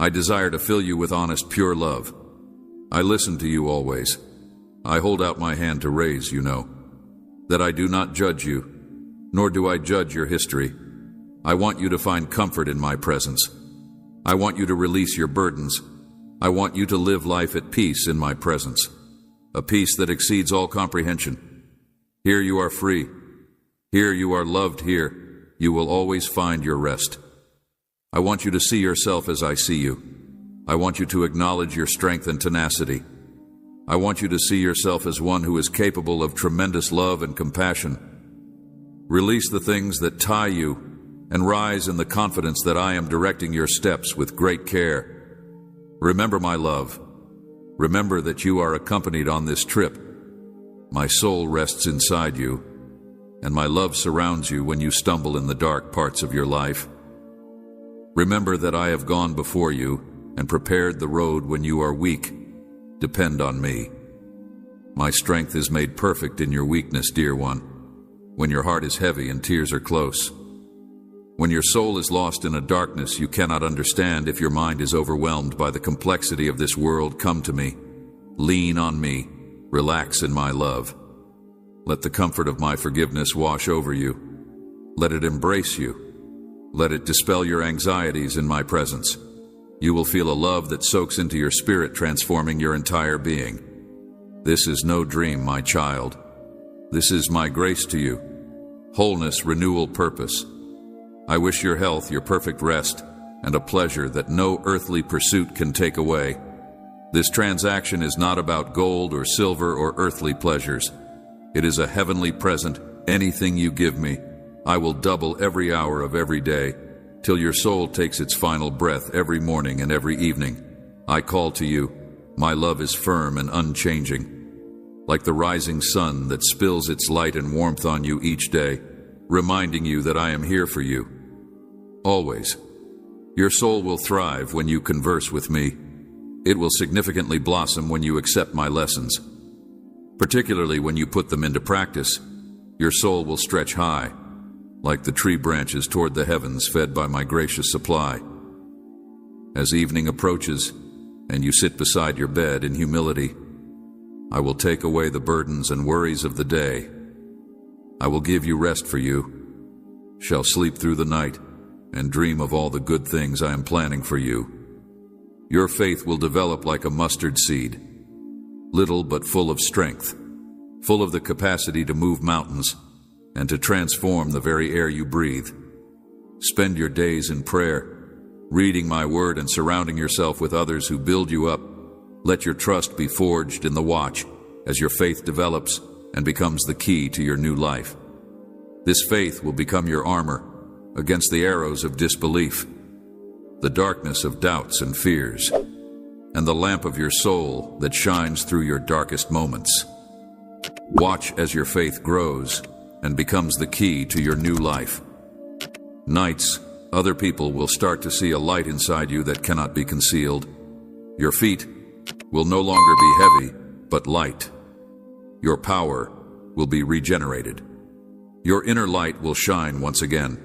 I desire to fill you with honest, pure love. I listen to you always. I hold out my hand to raise, you know, that I do not judge you, nor do I judge your history. I want you to find comfort in my presence. I want you to release your burdens. I want you to live life at peace in my presence, a peace that exceeds all comprehension. Here you are free. Here you are loved. Here you will always find your rest. I want you to see yourself as I see you. I want you to acknowledge your strength and tenacity. I want you to see yourself as one who is capable of tremendous love and compassion. Release the things that tie you and rise in the confidence that I am directing your steps with great care. Remember, my love. Remember that you are accompanied on this trip. My soul rests inside you, and my love surrounds you when you stumble in the dark parts of your life. Remember that I have gone before you and prepared the road when you are weak. Depend on me. My strength is made perfect in your weakness, dear one, when your heart is heavy and tears are close. When your soul is lost in a darkness you cannot understand, if your mind is overwhelmed by the complexity of this world, come to me. Lean on me. Relax in my love. Let the comfort of my forgiveness wash over you. Let it embrace you. Let it dispel your anxieties in my presence. You will feel a love that soaks into your spirit, transforming your entire being. This is no dream, my child. This is my grace to you. Wholeness, renewal, purpose. I wish your health, your perfect rest, and a pleasure that no earthly pursuit can take away. This transaction is not about gold or silver or earthly pleasures. It is a heavenly present. Anything you give me, I will double every hour of every day, till your soul takes its final breath every morning and every evening. I call to you. My love is firm and unchanging, like the rising sun that spills its light and warmth on you each day, reminding you that I am here for you. Always. Your soul will thrive when you converse with me. It will significantly blossom when you accept my lessons. Particularly when you put them into practice, your soul will stretch high, like the tree branches toward the heavens fed by my gracious supply. As evening approaches, and you sit beside your bed in humility, I will take away the burdens and worries of the day. I will give you rest for you, shall sleep through the night, and dream of all the good things I am planning for you. Your faith will develop like a mustard seed, little but full of strength, full of the capacity to move mountains and to transform the very air you breathe. Spend your days in prayer, reading my word and surrounding yourself with others who build you up. Let your trust be forged in the watch as your faith develops and becomes the key to your new life. This faith will become your armor against the arrows of disbelief, the darkness of doubts and fears, and the lamp of your soul that shines through your darkest moments. Watch as your faith grows and becomes the key to your new life. Nights, other people will start to see a light inside you that cannot be concealed. Your feet will no longer be heavy, but light. Your power will be regenerated. Your inner light will shine once again.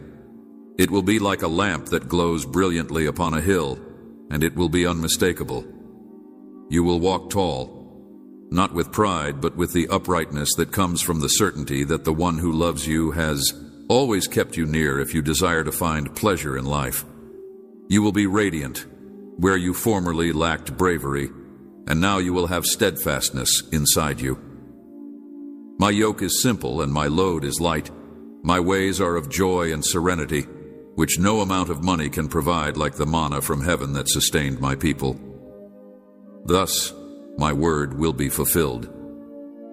It will be like a lamp that glows brilliantly upon a hill, and it will be unmistakable. You will walk tall, not with pride, but with the uprightness that comes from the certainty that the one who loves you has always kept you near if you desire to find pleasure in life. You will be radiant, where you formerly lacked bravery, and now you will have steadfastness inside you. My yoke is simple and my load is light. My ways are of joy and serenity, which no amount of money can provide, like the manna from heaven that sustained my people. Thus, my word will be fulfilled.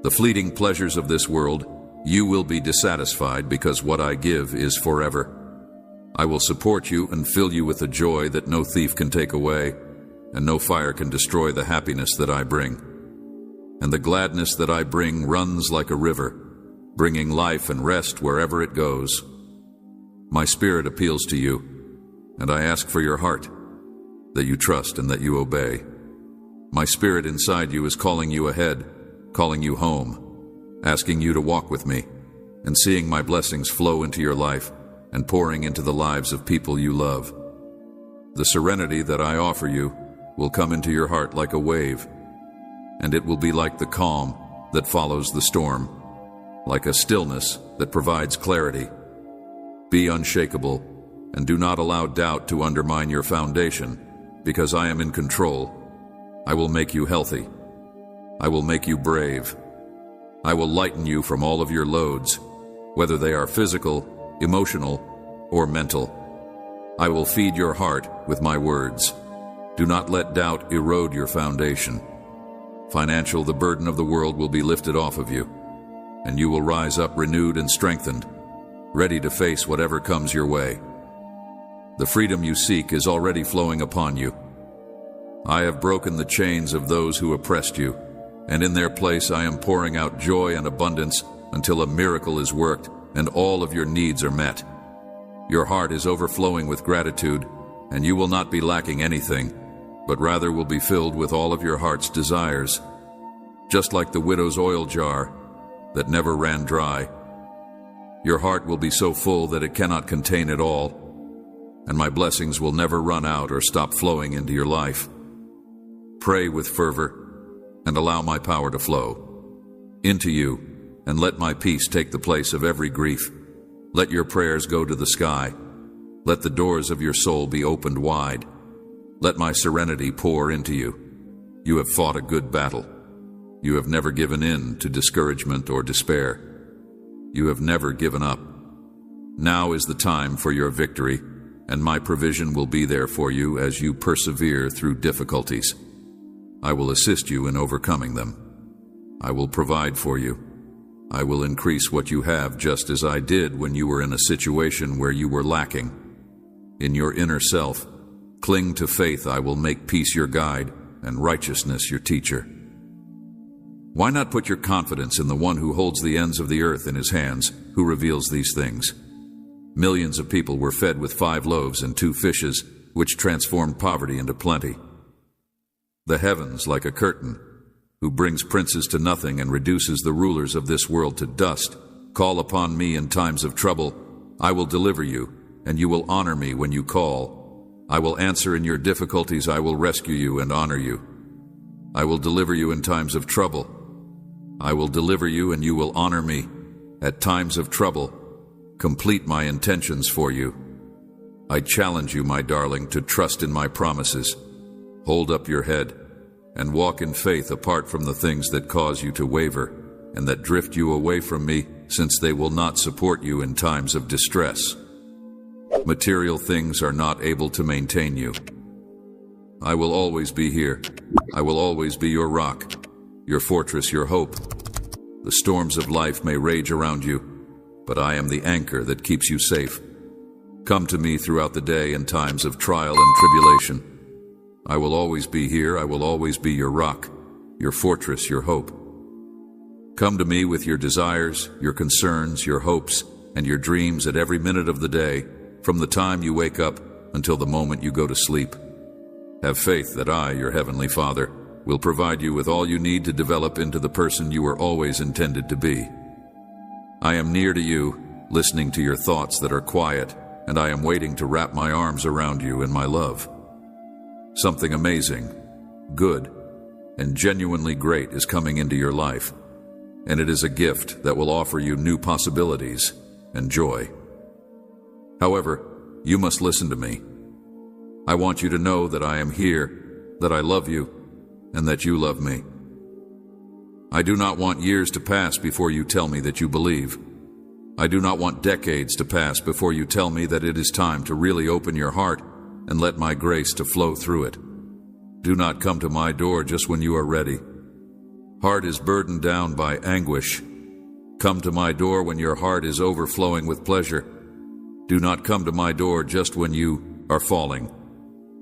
The fleeting pleasures of this world, you will be dissatisfied because what I give is forever. I will support you and fill you with a joy that no thief can take away, and no fire can destroy the happiness that I bring. And the gladness that I bring runs like a river, bringing life and rest wherever it goes. My spirit appeals to you, and I ask for your heart, that you trust and that you obey. My spirit inside you is calling you ahead, calling you home, asking you to walk with me, and seeing my blessings flow into your life and pouring into the lives of people you love. The serenity that I offer you will come into your heart like a wave, and it will be like the calm that follows the storm, like a stillness that provides clarity. Be unshakable, and do not allow doubt to undermine your foundation, because I am in control. I will make you healthy. I will make you brave. I will lighten you from all of your loads, whether they are physical, emotional, or mental. I will feed your heart with my words. Do not let doubt erode your foundation. Financial, the burden of the world will be lifted off of you, and you will rise up renewed and strengthened, ready to face whatever comes your way. The freedom you seek is already flowing upon you. I have broken the chains of those who oppressed you, and in their place I am pouring out joy and abundance until a miracle is worked and all of your needs are met. Your heart is overflowing with gratitude, and you will not be lacking anything, but rather will be filled with all of your heart's desires, just like the widow's oil jar that never ran dry. Your heart will be so full that it cannot contain it all, and my blessings will never run out or stop flowing into your life. Pray with fervor, and allow my power to flow into you, and let my peace take the place of every grief. Let your prayers go to the sky. Let the doors of your soul be opened wide. Let my serenity pour into you. You have fought a good battle. You have never given in to discouragement or despair. You have never given up. Now is the time for your victory, and my provision will be there for you as you persevere through difficulties. I will assist you in overcoming them. I will provide for you. I will increase what you have, just as I did when you were in a situation where you were lacking. In your inner self, cling to faith. I will make peace your guide and righteousness your teacher. Why not put your confidence in the one who holds the ends of the earth in his hands, who reveals these things? Millions of people were fed with 5 loaves and 2 fishes, which transformed poverty into plenty. The heavens, like a curtain, who brings princes to nothing and reduces the rulers of this world to dust, call upon me in times of trouble. I will deliver you, and you will honor me when you call. I will answer in your difficulties. I will rescue you and honor you. I will deliver you in times of trouble. I will deliver you, and you will honor me. At times of trouble, complete my intentions for you. I challenge you, my darling, to trust in my promises. Hold up your head and walk in faith apart from the things that cause you to waver and that drift you away from me, since they will not support you in times of distress. Material things are not able to maintain you. I will always be here. I will always be your rock, your fortress, your hope. The storms of life may rage around you, but I am the anchor that keeps you safe. Come to me throughout the day in times of trial and tribulation. I will always be here. I will always be your rock, your fortress, your hope. Come to me with your desires, your concerns, your hopes, and your dreams at every minute of the day, from the time you wake up until the moment you go to sleep. Have faith that I, your heavenly Father, will provide you with all you need to develop into the person you were always intended to be. I am near to you, listening to your thoughts that are quiet, and I am waiting to wrap my arms around you in my love. Something amazing, good, and genuinely great is coming into your life, and it is a gift that will offer you new possibilities and joy. However, you must listen to me. I want you to know that I am here, that I love you, and that you love me. I do not want years to pass before you tell me that you believe. I do not want decades to pass before you tell me that it is time to really open your heart and let my grace to flow through it. Do not come to my door just when you are ready. Heart is burdened down by anguish. Come to my door when your heart is overflowing with pleasure. Do not come to my door just when you are falling,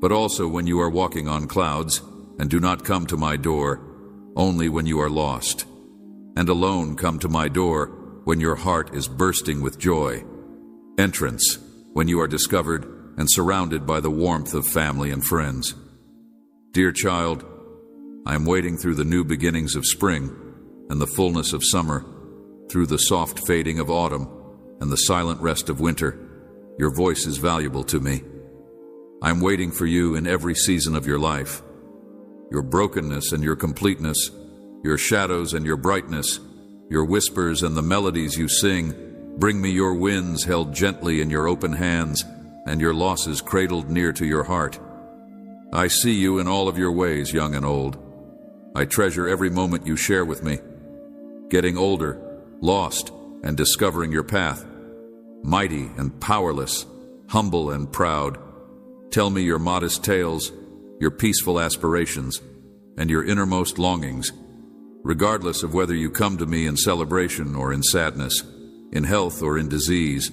but also when you are walking on clouds, and do not come to my door only when you are lost. And alone come to my door when your heart is bursting with joy. Entrance when you are discovered and surrounded by the warmth of family and friends. Dear child, I am waiting through the new beginnings of spring and the fullness of summer, through the soft fading of autumn and the silent rest of winter. Your voice is valuable to me. I am waiting for you in every season of your life. Your brokenness and your completeness, your shadows and your brightness, your whispers and the melodies you sing. Bring me your wins held gently in your open hands, and your losses cradled near to your heart. I see you in all of your ways, young and old. I treasure every moment you share with me. Getting older, lost, and discovering your path. Mighty and powerless, humble and proud. Tell me your modest tales, your peaceful aspirations, and your innermost longings, regardless of whether you come to me in celebration or in sadness, in health or in disease,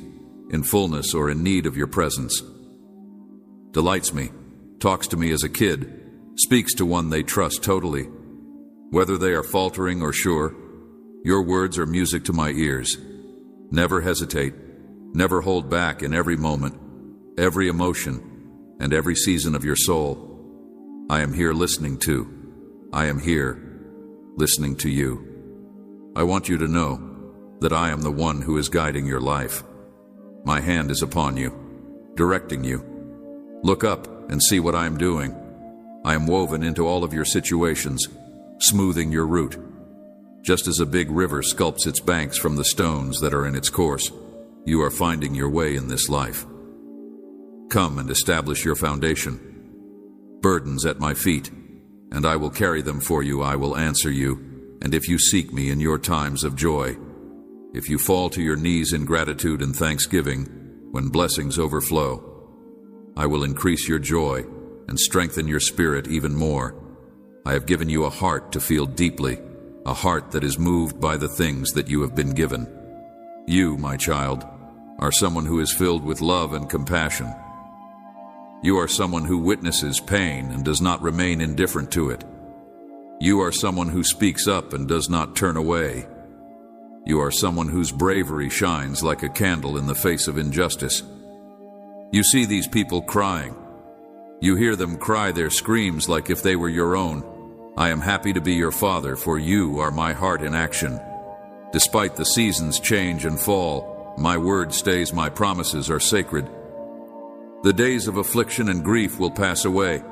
in fullness or in need of your presence. Delights me, talks to me as a kid, speaks to one they trust totally. Whether they are faltering or sure, your words are music to my ears. Never hesitate, never hold back in every moment, every emotion, and every season of your soul. I am here listening to. I am here listening to you. I want you to know that I am the one who is guiding your life. My hand is upon you, directing you. Look up and see what I am doing. I am woven into all of your situations, smoothing your route. Just as a big river sculpts its banks from the stones that are in its course, you are finding your way in this life. Come and establish your foundation. Burdens at my feet, and I will carry them for you. I will answer you, and if you seek me in your times of joy, if you fall to your knees in gratitude and thanksgiving, when blessings overflow, I will increase your joy and strengthen your spirit even more. I have given you a heart to feel deeply, a heart that is moved by the things that you have been given. You, my child, are someone who is filled with love and compassion. You are someone who witnesses pain and does not remain indifferent to it. You are someone who speaks up and does not turn away. You are someone whose bravery shines like a candle in the face of injustice. You see these people crying. You hear them cry their screams like if they were your own. I am happy to be your father, for you are my heart in action. Despite the seasons change and fall, my word stays, my promises are sacred. The days of affliction and grief will pass away,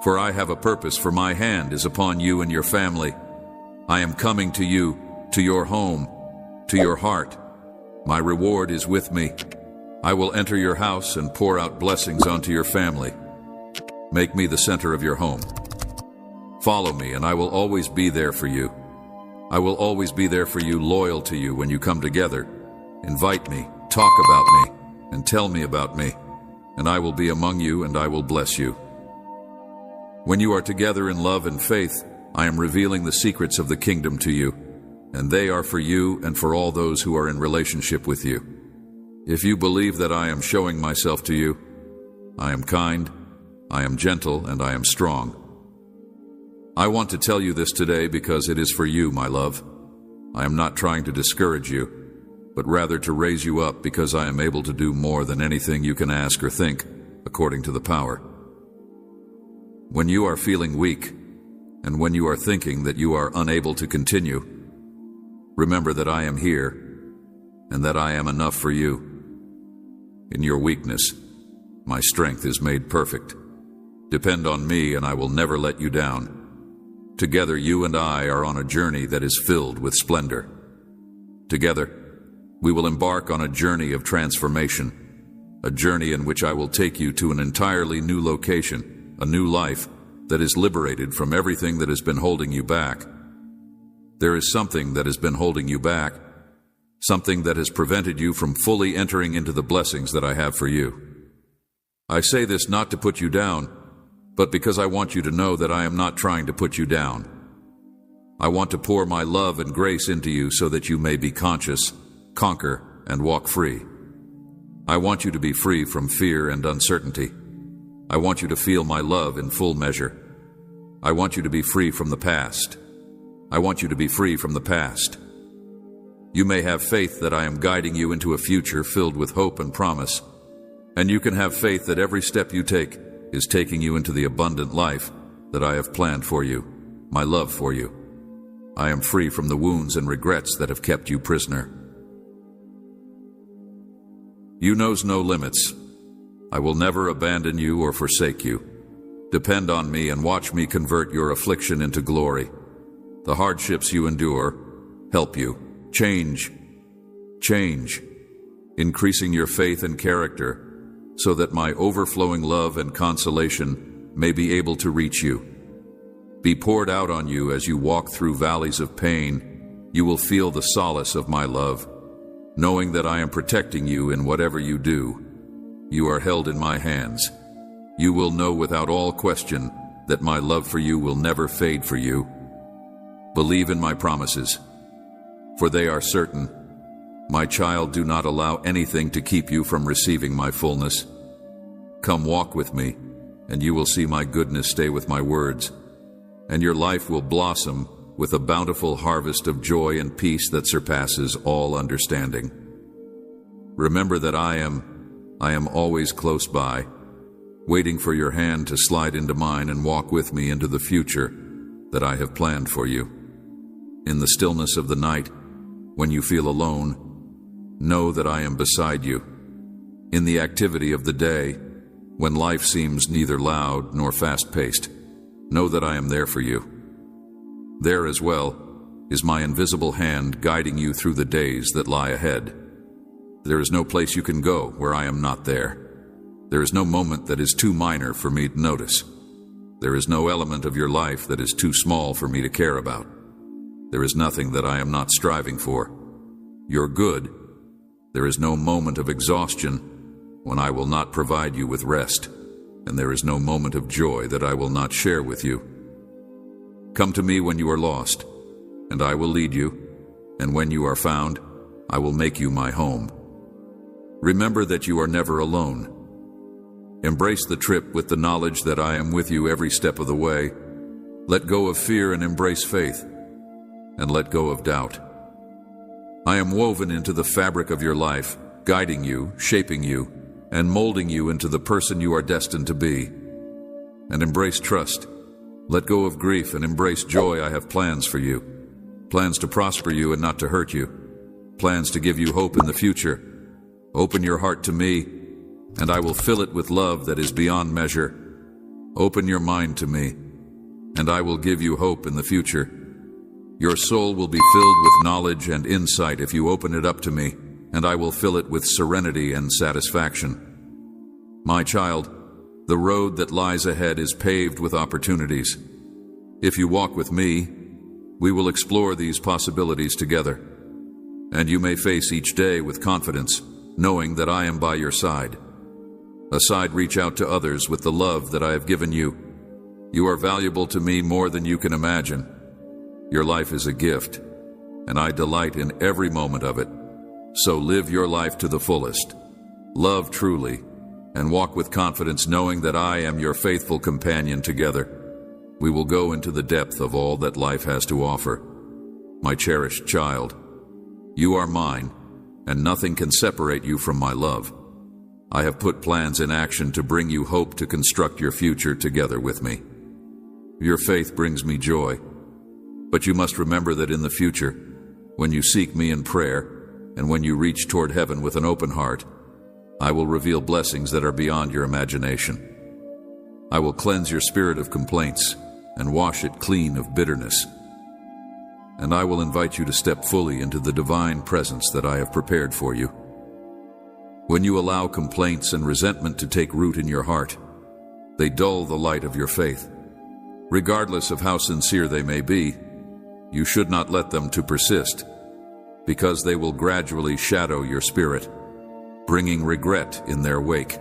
for I have a purpose, for my hand is upon you and your family. I am coming to you, to your home, to your heart. My reward is with me. I will enter your house and pour out blessings onto your family. Make me the center of your home. Follow me, and I will always be there for you. I will always be there for you, loyal to you when you come together. Invite me, talk about me, and tell me about me, and I will be among you and I will bless you. When you are together in love and faith, I am revealing the secrets of the kingdom to you, and they are for you and for all those who are in relationship with you. If you believe that I am showing myself to you, I am kind, I am gentle, and I am strong. I want to tell you this today because it is for you, my love. I am not trying to discourage you, but rather to raise you up, because I am able to do more than anything you can ask or think, according to the power. When you are feeling weak, and when you are thinking that you are unable to continue, remember that I am here, and that I am enough for you. In your weakness, my strength is made perfect. Depend on me, and I will never let you down. Together, you and I are on a journey that is filled with splendor. Together, we will embark on a journey of transformation, a journey in which I will take you to an entirely new location, a new life that is liberated from everything that has been holding you back. There is something that has been holding you back, something that has prevented you from fully entering into the blessings that I have for you. I say this not to put you down, but because I want you to know that I am not trying to put you down. I want to pour my love and grace into you so that you may be conscious, conquer, and walk free. I want you to be free from fear and uncertainty. I want you to feel my love in full measure. I want you to be free from the past. I want you to be free from the past. You may have faith that I am guiding you into a future filled with hope and promise, and you can have faith that every step you take is taking you into the abundant life that I have planned for you, my love for you. I am free from the wounds and regrets that have kept you prisoner. You knows no limits. I will never abandon you or forsake you. Depend on me and watch me convert your affliction into glory. The hardships you endure help you change, increasing your faith and character so that my overflowing love and consolation may be able to reach you. Be poured out on you as you walk through valleys of pain. You will feel the solace of my love, knowing that I am protecting you in whatever you do. You are held in my hands. You will know without all question that my love for you will never fade for you. Believe in my promises, for they are certain. My child, do not allow anything to keep you from receiving my fullness. Come walk with me, and you will see my goodness stay with my words, and your life will blossom with a bountiful harvest of joy and peace that surpasses all understanding. Remember that I am always close by, waiting for your hand to slide into mine and walk with me into the future that I have planned for you. In the stillness of the night, when you feel alone, know that I am beside you. In the activity of the day, when life seems neither loud nor fast-paced, know that I am there for you. There as well is my invisible hand guiding you through the days that lie ahead. There is no place you can go where I am not there. There is no moment that is too minor for me to notice. There is no element of your life that is too small for me to care about. There is nothing that I am not striving for. Your good. There is no moment of exhaustion when I will not provide you with rest, and there is no moment of joy that I will not share with you. Come to me when you are lost, and I will lead you, and when you are found, I will make you my home. Remember that you are never alone. Embrace the trip with the knowledge that I am with you every step of the way. Let go of fear and embrace faith, and let go of doubt. I am woven into the fabric of your life, guiding you, shaping you, and molding you into the person you are destined to be. And embrace trust. Let go of grief and embrace joy. I have plans for you. Plans to prosper you and not to hurt you. Plans to give you hope in the future. Open your heart to me, and I will fill it with love that is beyond measure. Open your mind to me, and I will give you hope in the future. Your soul will be filled with knowledge and insight if you open it up to me, and I will fill it with serenity and satisfaction. My child, the road that lies ahead is paved with opportunities. If you walk with me, we will explore these possibilities together, and you may face each day with confidence, knowing that I am by your side. Aside, reach out to others with the love that I have given you. You are valuable to me more than you can imagine. Your life is a gift, and I delight in every moment of it. So live your life to the fullest. Love truly, and walk with confidence, knowing that I am your faithful companion. Together, we will go into the depth of all that life has to offer. My cherished child, you are mine, and nothing can separate you from my love. I have put plans in action to bring you hope, to construct your future together with me. Your faith brings me joy, but you must remember that in the future, when you seek me in prayer, and when you reach toward heaven with an open heart, I will reveal blessings that are beyond your imagination. I will cleanse your spirit of complaints and wash it clean of bitterness. And I will invite you to step fully into the divine presence that I have prepared for you. When you allow complaints and resentment to take root in your heart, they dull the light of your faith. Regardless of how sincere they may be, you should not let them to persist, because they will gradually shadow your spirit, bringing regret in their wake.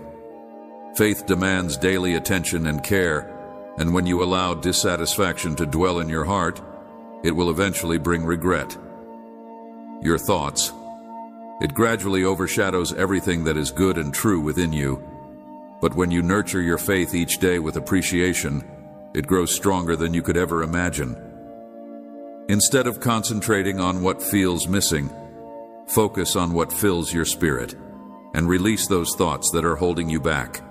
Faith demands daily attention and care, and when you allow dissatisfaction to dwell in your heart, it will eventually bring regret. Your thoughts. It gradually overshadows everything that is good and true within you. But when you nurture your faith each day with appreciation, it grows stronger than you could ever imagine. Instead of concentrating on what feels missing, focus on what fills your spirit, and release those thoughts that are holding you back.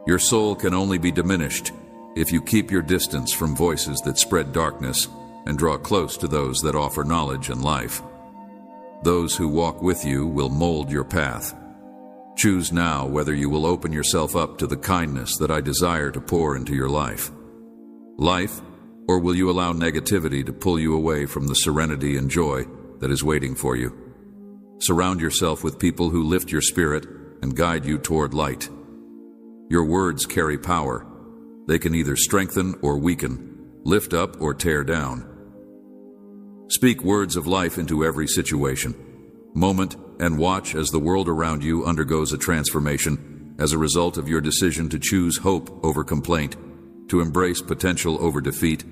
Your soul can only be diminished if you keep your distance from voices that spread darkness and draw close to those that offer knowledge and life. Those who walk with you will mold your path. Choose now whether you will open yourself up to the kindness that I desire to pour into your life. Or will you allow negativity to pull you away from the serenity and joy that is waiting for you? Surround yourself with people who lift your spirit and guide you toward light. Your words carry power. They can either strengthen or weaken, lift up or tear down. Speak words of life into every situation, moment, and watch as the world around you undergoes a transformation as a result of your decision to choose hope over complaint, to embrace potential over defeat,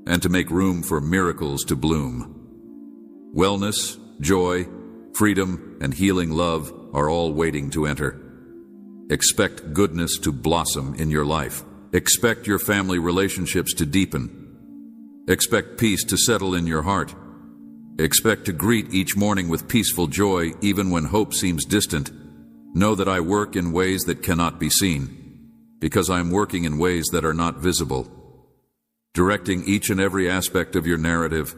and to make room for miracles to bloom. Wellness, joy, freedom, and healing love are all waiting to enter. Expect goodness to blossom in your life. Expect your family relationships to deepen. Expect peace to settle in your heart. Expect to greet each morning with peaceful joy, even when hope seems distant. Know that I work in ways that cannot be seen, because I am working in ways that are not visible. Directing each and every aspect of your narrative,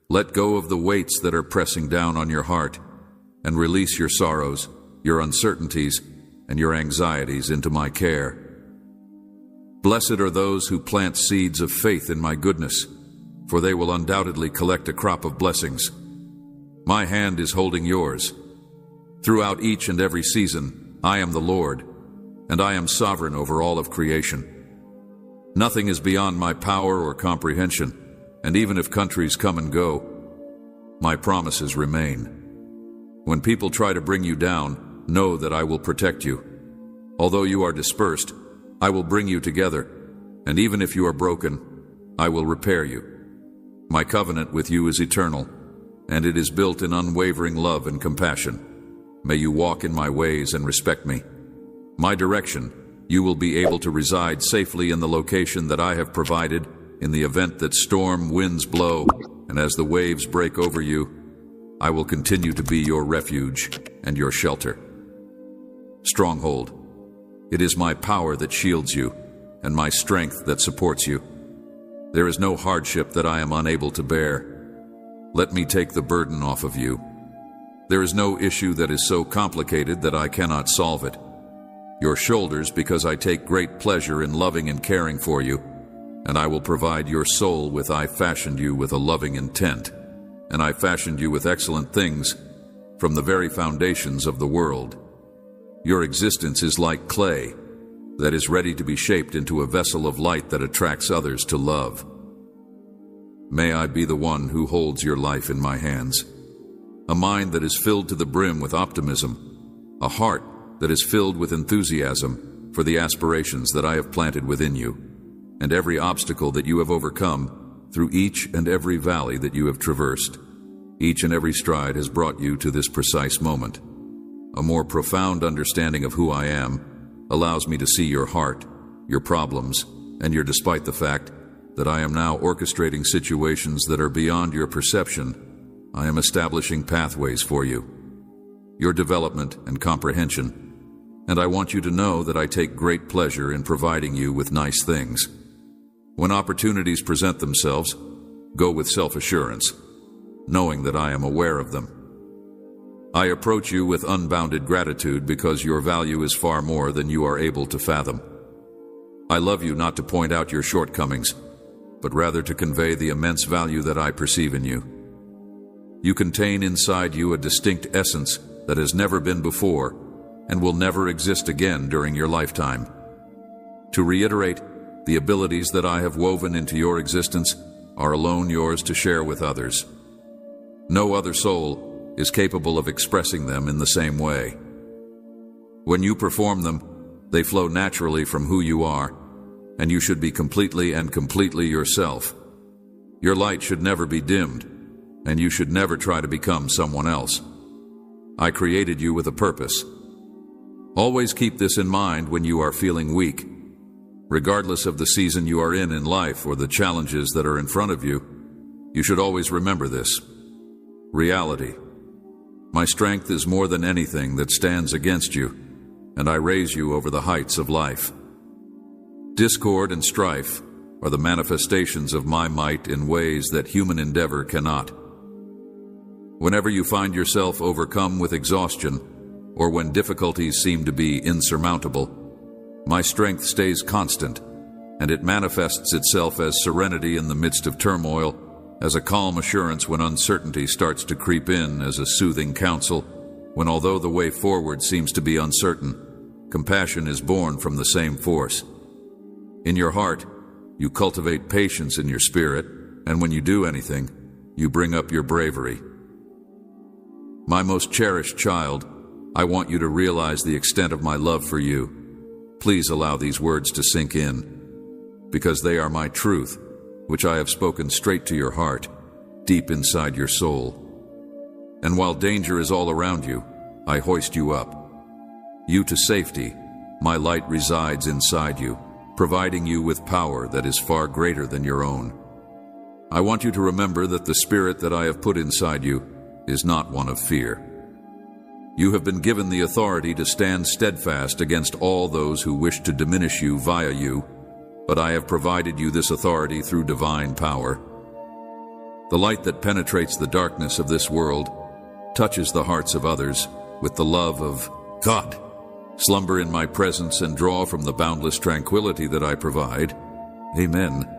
let go of the weights that are pressing down on your heart, and release your sorrows, your uncertainties, and your anxieties into my care. Blessed are those who plant seeds of faith in my goodness, for they will undoubtedly collect a crop of blessings. My hand is holding yours. Throughout each and every season, I am the Lord, and I am sovereign over all of creation. Nothing is beyond my power or comprehension, and even if countries come and go, my promises remain. When people try to bring you down, know that I will protect you. Although you are dispersed, I will bring you together, and even if you are broken, I will repair you. My covenant with you is eternal, and it is built in unwavering love and compassion. May you walk in my ways and respect me. My direction, you will be able to reside safely in the location that I have provided in the event that storm winds blow, and as the waves break over you, I will continue to be your refuge and your shelter. Stronghold. It is my power that shields you, and my strength that supports you. There is no hardship that I am unable to bear. Let me take the burden off of you. There is no issue that is so complicated that I cannot solve it. Your shoulders, because I take great pleasure in loving and caring for you, and I will provide your soul with I fashioned you with a loving intent, and I fashioned you with excellent things from the very foundations of the world. Your existence is like clay that is ready to be shaped into a vessel of light that attracts others to love. May I be the one who holds your life in my hands. A mind that is filled to the brim with optimism, a heart that is filled with enthusiasm for the aspirations that I have planted within you, and every obstacle that you have overcome through each and every valley that you have traversed. Each and every stride has brought you to this precise moment. A more profound understanding of who I am allows me to see your heart, your problems, and despite the fact that I am now orchestrating situations that are beyond your perception, I am establishing pathways for you, your development and comprehension. And I want you to know that I take great pleasure in providing you with nice things. When opportunities present themselves, go with self-assurance, knowing that I am aware of them. I approach you with unbounded gratitude because your value is far more than you are able to fathom. I love you not to point out your shortcomings, but rather to convey the immense value that I perceive in you. You contain inside you a distinct essence that has never been before and will never exist again during your lifetime. To reiterate, the abilities that I have woven into your existence are alone yours to share with others. No other soul is capable of expressing them in the same way. When you perform them, they flow naturally from who you are, and you should be completely yourself. Your light should never be dimmed, and you should never try to become someone else. I created you with a purpose. Always keep this in mind when you are feeling weak. Regardless of the season you are in life or the challenges that are in front of you, you should always remember this. Reality. My strength is more than anything that stands against you, and I raise you over the heights of life. Discord and strife are the manifestations of my might in ways that human endeavor cannot. Whenever you find yourself overcome with exhaustion, or when difficulties seem to be insurmountable, my strength stays constant, and it manifests itself as serenity in the midst of turmoil, as a calm assurance when uncertainty starts to creep in, as a soothing counsel when, although the way forward seems to be uncertain, compassion is born from the same force. In your heart, you cultivate patience in your spirit, and when you do anything, you bring up your bravery. My most cherished child, I want you to realize the extent of my love for you. Please allow these words to sink in, because they are my truth, which I have spoken straight to your heart, deep inside your soul. And while danger is all around you, I hoist you up. You to safety, my light resides inside you, providing you with power that is far greater than your own. I want you to remember that the spirit that I have put inside you is not one of fear. You have been given the authority to stand steadfast against all those who wish to diminish you via you, but I have provided you this authority through divine power. The light that penetrates the darkness of this world touches the hearts of others with the love of God. Slumber in my presence and draw from the boundless tranquility that I provide. Amen.